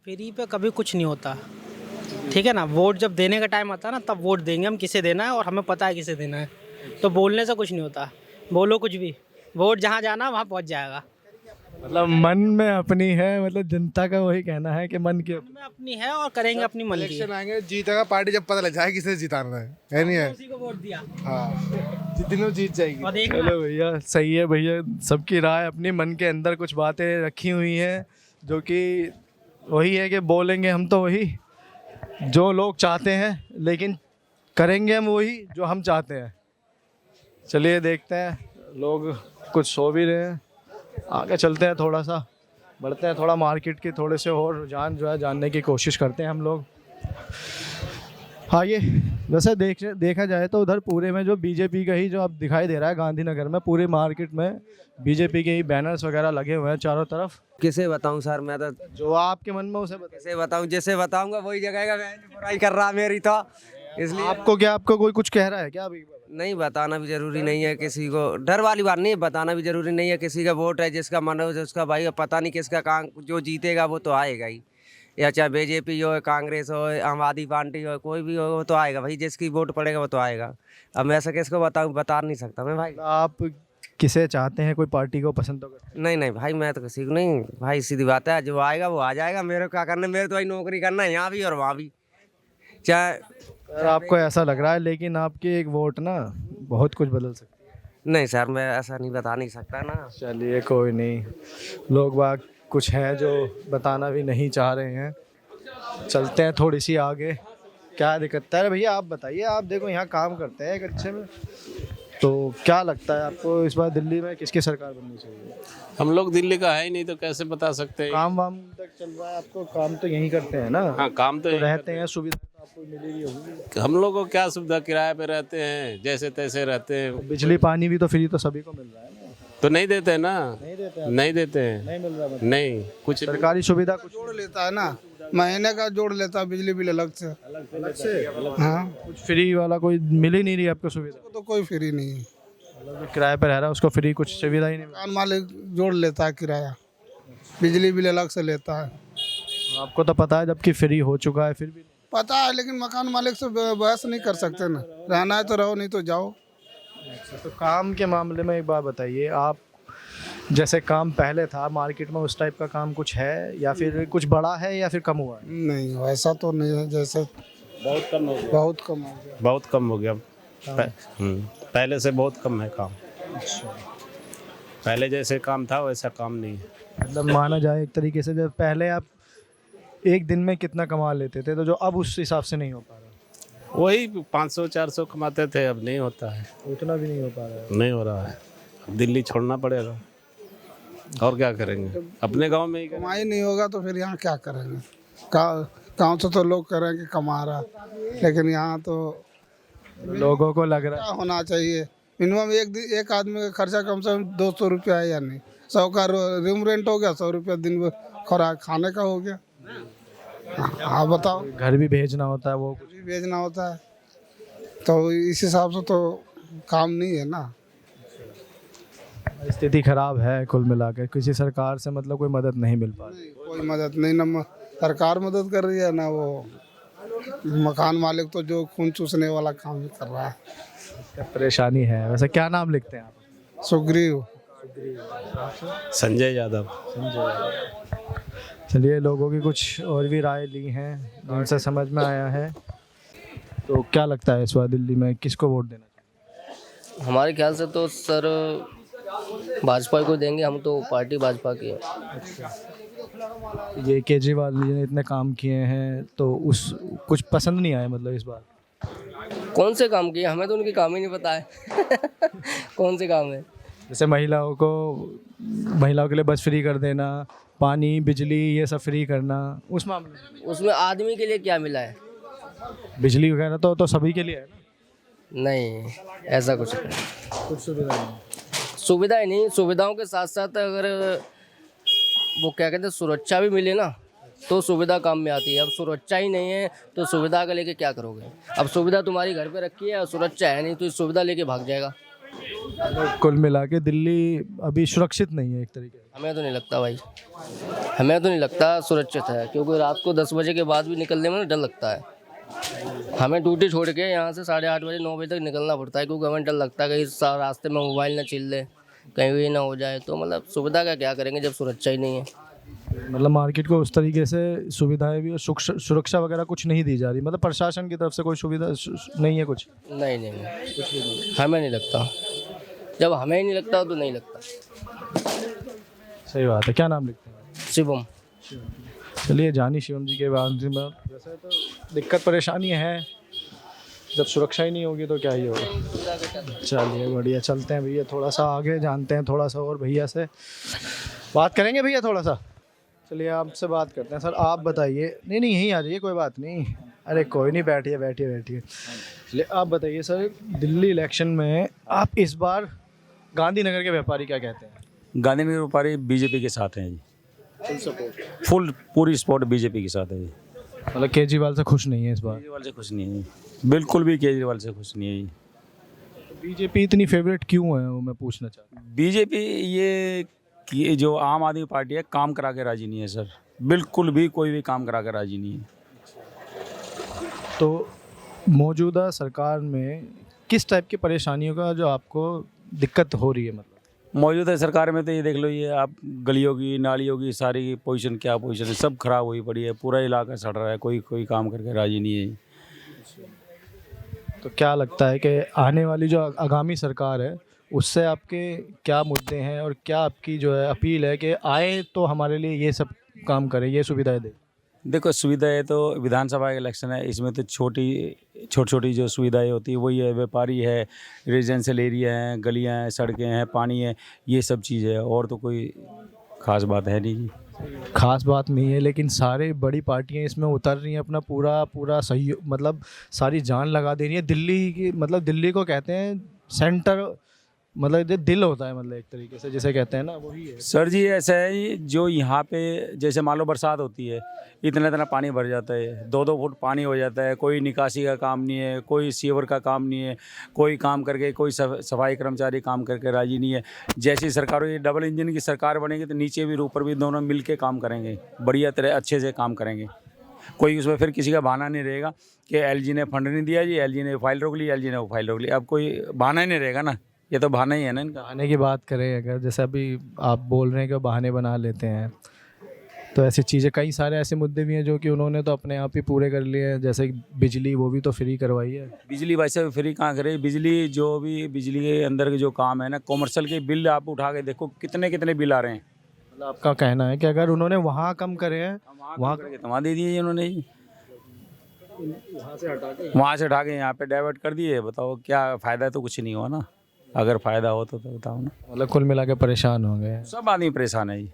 फ्री पे कभी कुछ नहीं होता, ठीक है ना। वोट जब देने का टाइम आता है ना, तब वोट देंगे हम किसे देना है, और हमें पता है किसे देना है। तो बोलने से कुछ नहीं होता, बोलो कुछ भी, वोट जहाँ जाना वहाँ पहुँच जाएगा। मतलब मन में अपनी है, मतलब जनता का वही कहना है कि मन की अपनी है और करेंगे अपनी मन की। इलेक्शन आएंगे, जीतेगा पार्टी जब पता लग जाए किसे जिताना है नहीं है? उसी को वोट दिया। हाँ, जितनी वो जीत जाएगी। और देखना चलो भैया, सही है भैया, सबकी राय अपनी, मन के अंदर कुछ बातें रखी हुई हैं जो कि वही है कि बोलेंगे हम तो वही जो लोग चाहते हैं, लेकिन करेंगे हम वही जो हम चाहते हैं। चलिए देखते हैं, लोग कुछ सो भी रहे हैं, आगे चलते हैं, थोड़ा सा बढ़ते हैं, थोड़ा मार्केट की थोड़े से और रुझान जो है जानने की कोशिश करते हैं हम लोग। हाँ, ये वैसे देखा जाए तो उधर पूरे में जो बीजेपी का ही जो अब दिखाई दे रहा है गांधीनगर में, पूरी मार्केट में बीजेपी के ही बैनर्स वगैरह लगे हुए हैं चारों तरफ। किसे बताऊं सर, मैं तो जो आपके मन में उसे कैसे बताऊं, जैसे बताऊंगा वही जगह का बुराई कर रहा मेरी, तो इसलिए आपको कोई कुछ कह रहा है क्या अभी? नहीं, बताना भी जरूरी नहीं है किसी को, डर वाली बात नहीं है, बताना भी जरूरी नहीं है। किसी का वोट है, जिसका मन हो उसका, भाई पता नहीं किसका काम, जो जीतेगा वो तो आएगा ही, या चाहे बीजेपी हो, कांग्रेस हो, आम आदमी पार्टी हो, कोई भी हो वो तो आएगा भाई, जिसकी वोट पड़ेगा वो तो आएगा। अब मैं ऐसा किसको बताऊँ, बता नहीं सकता मैं भाई। आप किसे चाहते हैं, कोई पार्टी को पसंद तो करते? नहीं नहीं भाई, मैं तो किसी को नहीं भाई, सीधी बात है, जो आएगा वो आ जाएगा। मेरे को क्या करना है, मेरे तो भाई नौकरी करना है यहाँ भी और वहाँ भी, चाहे सर आपको ऐसा लग रहा है, लेकिन आपकी एक वोट ना बहुत कुछ बदल सकती है। नहीं सर, मैं ऐसा नहीं बता नहीं सकता ना। चलिए कोई नहीं, लोग बाग कुछ हैं जो बताना भी नहीं चाह रहे हैं। चलते हैं थोड़ी सी आगे, क्या दिक्कत है भैया? आप बताइए, आप देखो यहाँ काम करते हैं एक अच्छे में, तो क्या लगता है आपको इस बार दिल्ली में किसकी सरकार बननी चाहिए? हम लोग दिल्ली का है ही नहीं, तो कैसे बता सकते हैं? काम वाम तक चल रहा है आपको? काम तो यहीं करते हैं ना? हाँ, काम तो रहते हैं, सुविधा तो आपको मिलेगी होगी। हम लोग को क्या सुविधा, किराए पे रहते हैं, जैसे तैसे रहते हैं। बिजली पानी भी तो फ्री तो सभी को मिल रहा है ना? तो नहीं देते ना, नहीं देते हैं, नहीं देते हैं, नहीं मिल रहा, नहीं कुछ सरकारी सुविधा कुछ जोड़ लेता है ना, महीने का जोड़ लेता है, बिजली बिल अलग से। हाँ, कुछ फ्री वाला कोई मिल ही नहीं रही आपको सुविधा? तो कोई फ्री नहीं है, किराए पर रह रहा है उसको फ्री कुछ सुविधा ही नहीं। मकान मालिक जोड़ लेता है किराया, बिजली बिल अलग से लेता है। आपको तो पता है जबकि फ्री हो चुका है, फिर भी पता है, लेकिन मकान मालिक से बहस नहीं कर सकते ना, रहना है तो रहो, नहीं तो जाओ। तो काम के मामले में एक बात बताइए, आप जैसे काम पहले था मार्केट में, उस टाइप का काम कुछ है या फिर कुछ बढ़ा है या फिर कम हुआ है? नहीं, वैसा तो नहीं है, जैसे बहुत कम हो गया, बहुत कम हो गया, बहुत कम हो गया। पहले से बहुत कम है काम। पहले जैसे काम था वैसा काम नहीं है। मतलब माना जाए एक तरीके से, जब पहले आप एक दिन में कितना कमा लेते थे, तो जो अब उस हिसाब से नहीं हो पा रहा? वही 500-400 कमाते थे, अब नहीं होता है, उतना भी नहीं हो पा रहा है। नहीं हो रहा है, अब दिल्ली छोड़ना पड़ेगा, और क्या करेंगे, अपने गांव में ही कमाई नहीं होगा तो फिर यहाँ क्या करेंगे? गाँव से तो लोग करेंगे कमा रहा, लेकिन यहाँ तो लोगों को लग रहा है होना चाहिए मिनिमम एक आदमी का खर्चा कम से कम 200 रुपया है, या नहीं 100 का रूम रेंट हो गया, 100 रुपया दिन में खुराक खाने का हो गया। हाँ बताओ, घर भी भेजना होता है, वो कुछ भी भेजना होता है, तो इस हिसाब से तो काम नहीं है ना। स्थिति खराब है कुल मिलाकर, किसी सरकार से मतलब कोई मदद नहीं मिल पा रही? कोई मदद नहीं, ना सरकार मदद कर रही है ना वो मकान मालिक, तो जो खून चूसने वाला काम कर रहा है। परेशानी है। वैसे क्या नाम लिखते हैं आप? सुग्रीव। संजय यादव। चलिए, लोगों की कुछ और भी राय ली हैं, उनसे समझ में आया है। तो क्या लगता है इस बार दिल्ली में किसको वोट देना चाहिए? हमारे ख्याल से तो सर भाजपा को देंगे हम, तो पार्टी भाजपा की है। ये केजरीवाल जी ने इतने काम किए हैं, तो उस कुछ पसंद नहीं आया मतलब इस बार? कौन से काम किए, हमें तो उनके काम ही नहीं पता है। कौन से काम है? जैसे महिलाओं के लिए बस फ्री कर देना, पानी बिजली ये सब फ्री करना, उस मामले में उसमें आदमी के लिए क्या मिला है? बिजली वगैरह तो सभी के लिए है ना? नहीं, ऐसा कुछ नहीं। कुछ सुविधा नहीं? सुविधा ही नहीं, सुविधाओं के साथ साथ अगर वो क्या कहते हैं सुरक्षा भी मिले ना, तो सुविधा काम में आती है। अब सुरक्षा ही नहीं है तो सुविधा का लेके क्या करोगे? अब सुविधा तुम्हारी घर पे रखी है और सुरक्षा है नहीं, तो इस सुविधा लेके भाग जाएगा। कुल मिला के दिल्ली अभी सुरक्षित नहीं है एक तरीके से? हमें तो नहीं लगता भाई, हमें तो नहीं लगता सुरक्षित है, क्योंकि रात को 10 बजे के बाद भी निकलने में डर लगता है। हमें ड्यूटी छोड़ के यहाँ से 8:30 बजे 9 बजे तक निकलना पड़ता है, क्योंकि हमें डर लगता है कि इस रास्ते में मोबाइल ना छीन ले कहीं भी ना हो जाए, तो मतलब सुविधा का क्या करेंगे जब सुरक्षा ही नहीं है। मतलब मार्केट को उस तरीके से सुविधाएं भी और सुरक्षा वगैरह कुछ नहीं दी जा रही, मतलब प्रशासन की तरफ से कोई सुविधा नहीं है कुछ? नहीं नहीं कुछ भी नहीं, हमें नहीं लगता। जब हमें ही नहीं लगता तो नहीं लगता। सही बात है। क्या नाम लिखते हैं? शिवम। चलिए जानी शिवम जी के बाद में, वैसे तो दिक्कत परेशानी है, जब सुरक्षा ही नहीं होगी तो क्या ही होगा। चलिए बढ़िया, चलते हैं भैया, थोड़ा सा आगे जानते हैं, थोड़ा सा और भैया से बात करेंगे। भैया थोड़ा सा चलिए आपसे बात करते हैं। सर आप बताइए, नहीं नहीं यहीं आ जाइए, कोई बात नहीं, अरे कोई नहीं, बैठिए बैठिए बैठिए। चलिए आप बताइए सर, दिल्ली इलेक्शन में आप इस बार गांधीनगर के व्यापारी क्या कहते हैं? गांधीनगर व्यापारी बीजेपी के साथ हैं जी, फुल पूरी सपोर्ट बीजेपी के साथ है जी। मतलब केजरीवाल से खुश नहीं है इस बार? केजरीवाल से खुश नहीं है, बिल्कुल भी केजरीवाल से खुश नहीं है जी। बीजेपी इतनी फेवरेट क्यों है वो मैं पूछना चाहता हूँ। बीजेपी ये कि जो आम आदमी पार्टी है काम करा के राजी नहीं है सर, बिल्कुल भी कोई भी काम करा के राजी नहीं है। तो मौजूदा सरकार में किस टाइप की परेशानियों का जो आपको दिक्कत हो रही है? मतलब मौजूदा सरकार में तो ये देख लो, ये आप गलियों की नालियों की सारी पोजीशन, क्या पोजीशन है, सब खराब हुई पड़ी है, पूरा इलाका सड़ रहा है, कोई काम करके राजी नहीं है। तो क्या लगता है कि आने वाली जो आगामी सरकार है उससे आपके क्या मुद्दे हैं और क्या आपकी जो है अपील है कि आए तो हमारे लिए ये सब काम करें, ये सुविधाएं दें? देखो सुविधाएं तो विधानसभा का इलेक्शन है, इसमें तो छोटी जो सुविधाएं होती है वही है, व्यापारी है, रेजिडेंशियल एरिया हैं, गलियां हैं, सड़कें हैं, पानी है, ये सब चीज़ है, और तो कोई ख़ास बात है नहीं। खास बात नहीं है, लेकिन सारे बड़ी पार्टियां इसमें उतर रही हैं, अपना पूरा सही मतलब सारी जान लगा दे रही है। दिल्ली की मतलब दिल्ली को कहते हैं सेंटर, मतलब जो दिल होता है, मतलब एक तरीके से जिसे कहते हैं ना, वही है सर जी। ऐसा है जो यहाँ पे जैसे मान लो बरसात होती है, इतना पानी भर जाता है, 2-2 फुट पानी हो जाता है, कोई निकासी का काम नहीं है, कोई सीवर का काम नहीं है, कोई काम करके, कोई सफाई कर्मचारी काम करके राजी नहीं है। जैसी सरकार ये डबल इंजन की सरकार बनेगी तो नीचे भी ऊपर भी दोनों मिल के काम करेंगे, बढ़िया तरह अच्छे से काम करेंगे। कोई उसमें फिर किसी का बहाना नहीं रहेगा कि एलजी ने फंड नहीं दिया जी, एलजी ने फाइल रोक ली, एलजी ने वो फाइल रोक ली, अब कोई बहाना ही नहीं रहेगा ना, ये तो बहाना ही है ना इनका। बहाने की बात करें अगर, जैसे अभी आप बोल रहे हैं कि बहाने बना लेते हैं, तो ऐसी चीज़ें कई सारे ऐसे मुद्दे भी हैं जो कि उन्होंने तो अपने आप ही पूरे कर लिए हैं, जैसे बिजली, वो भी तो फ्री करवाई है। बिजली वैसे फ्री कहाँ करे, बिजली जो भी बिजली के अंदर के जो काम है ना, कॉमर्शियल के बिल आप उठा के देखो कितने बिल आ रहे हैं। मतलब आपका कहना है कि अगर उन्होंने वहाँ कम करे हैं, वहाँ दे दिए उन्होंने, वहाँ से हटा के यहाँ पे डाइवर्ट कर दिए। बताओ क्या फ़ायदा है? तो कुछ नहीं हुआ ना, अगर फ़ायदा हो तो बताओ ना। मतलब कुल मिला के परेशान हो गए, सब आदमी परेशान है जी।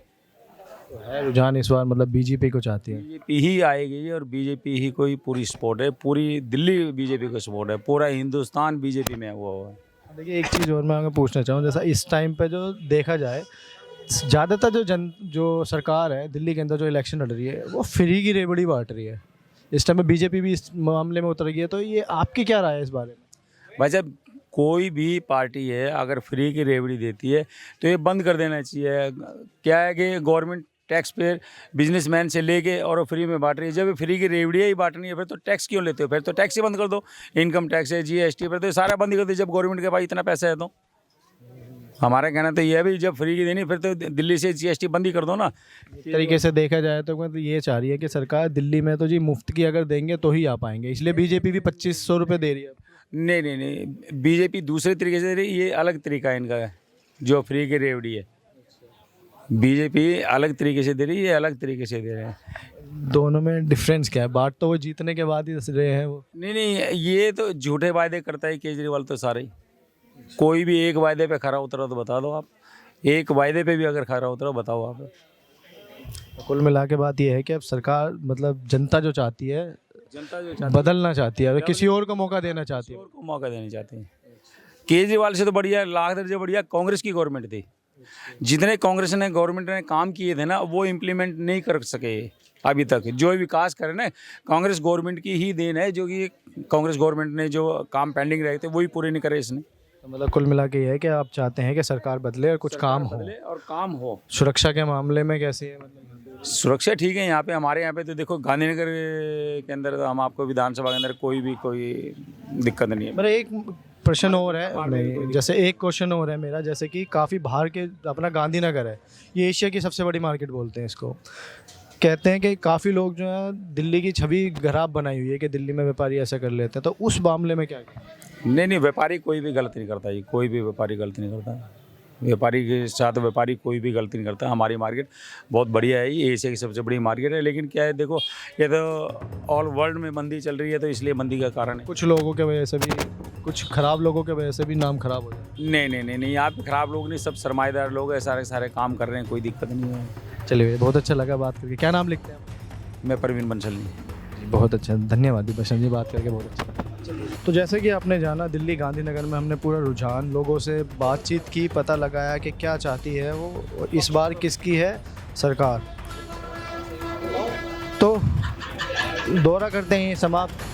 तो है रुझान इस बार मतलब बीजेपी को चाहती है? बीजेपी ही आएगी और बीजेपी ही कोई पूरी सपोर्ट है, पूरी दिल्ली बीजेपी को सपोर्ट है, पूरा हिंदुस्तान बीजेपी में हुआ है। देखिए एक चीज़ और मैं आपको पूछना चाहूँ, जैसा इस टाइम पे जो देखा जाए, ज़्यादातर जो सरकार है दिल्ली के अंदर जो इलेक्शन लड़ रही है वो फ्री की रेवड़ी बांट रही है। इस टाइम में बीजेपी भी इस मामले में उतर गई है, तो ये आपकी क्या राय है इस बारे में? भाई साहब कोई भी पार्टी है अगर फ्री की रेवड़ी देती है तो ये बंद कर देना चाहिए। क्या है कि गवर्नमेंट टैक्स पेयर बिजनेसमैन से लेके और फ्री में बांट रही है। जब फ्री की रेवड़ियाँ ही बांटनी है फिर तो टैक्स क्यों लेते हो? फिर तो टैक्स ही बंद कर दो, इनकम टैक्स है, जीएसटी पर तो सारा बंद कर दो। जब गवर्नमेंट के पास इतना पैसा है तो हमारा कहना तो ये है भाई, जब फ्री की देनी फिर तो दिल्ली से जीएसटी बंद ही कर दो ना। एक तरीके से देखा जाए तो मैं तो ये चाह रही है कि सरकार दिल्ली में तो जी मुफ्त की अगर देंगे तो ही आ पाएंगे, इसलिए बीजेपी भी 2500 रुपये दे रही है। नहीं, बीजेपी दूसरे तरीके से दे रही है, ये अलग तरीका है इनका जो फ्री की रेवड़ी है। बीजेपी अलग तरीके से दे रही है, ये अलग तरीके से दे रहे हैं। दोनों में डिफरेंस क्या है? बात तो वो जीतने के बाद ही दस रहे हैं वो। नहीं, ये तो झूठे वायदे करता है केजरीवाल तो सारे ही। कोई भी एक वायदे पे खरा उतरा तो बता दो आप, एक वायदे पे भी अगर खरा उतरा बताओ आप। कुल मिला के बात ये है कि अब सरकार मतलब जनता जो चाहती है, बदलना चाहती है, किसी और को मौका देना चाहती है, मौका देना चाहते हैं। केजरीवाल से तो बढ़िया, लाख दर्जे बढ़िया कांग्रेस की गवर्नमेंट थी। जितने कांग्रेस ने गवर्नमेंट ने काम किए थे ना वो इम्प्लीमेंट नहीं कर सके अभी तक। जो विकास करे ना कांग्रेस गवर्नमेंट की ही देन है, जो कि कांग्रेस गवर्नमेंट ने जो काम पेंडिंग रहे थे वही पूरे नहीं करे इसने। तो मतलब कुल मिला के ये है कि आप चाहते हैं कि सरकार बदले और कुछ काम हो और काम हो। सुरक्षा के मामले में कैसी है? मतलब सुरक्षा ठीक है यहाँ पे, हमारे यहाँ पे तो देखो गांधीनगर के अंदर तो हम आपको विधानसभा के अंदर कोई दिक्कत नहीं है। मतलब एक प्रश्न और है, नहीं जैसे एक क्वेश्चन और है मेरा, जैसे कि काफ़ी बाहर के अपना गांधीनगर है, ये एशिया की सबसे बड़ी मार्केट बोलते हैं इसको। कहते हैं कि काफ़ी लोग जो है दिल्ली की छवि खराब बनाई हुई है कि दिल्ली में व्यापारी ऐसा कर लेते हैं, तो उस मामले में क्या कहें? नहीं, व्यापारी कोई भी गलती नहीं करता, ये कोई भी व्यापारी गलती नहीं करता। व्यापारी के साथ व्यापारी कोई भी गलती नहीं करता। हमारी मार्केट बहुत बढ़िया है, ये एशिया की सबसे बड़ी मार्केट है। लेकिन क्या है, देखो ये तो ऑल वर्ल्ड में मंदी चल रही है, तो इसलिए मंदी का कारण है। कुछ लोगों के वजह से भी, कुछ ख़राब लोगों के वजह से भी नाम खराब हो जाए। नहीं, यहाँ पे खराब लोग नहीं, सब सरमाएदार लोग हैं, सारे काम कर रहे हैं, कोई दिक्कत नहीं है। चलिए, बहुत अच्छा लगा बात करके। क्या नाम लिखते हैं आप? मैं परवीन बंसल। बहुत अच्छा, धन्यवाद बंसल जी, बात करके बहुत अच्छा। तो जैसे कि आपने जाना, दिल्ली गांधीनगर में हमने पूरा रुझान, लोगों से बातचीत की, पता लगाया कि क्या चाहती है वो, और इस बार किसकी है सरकार। तो दौरा करते हैं समाप्त।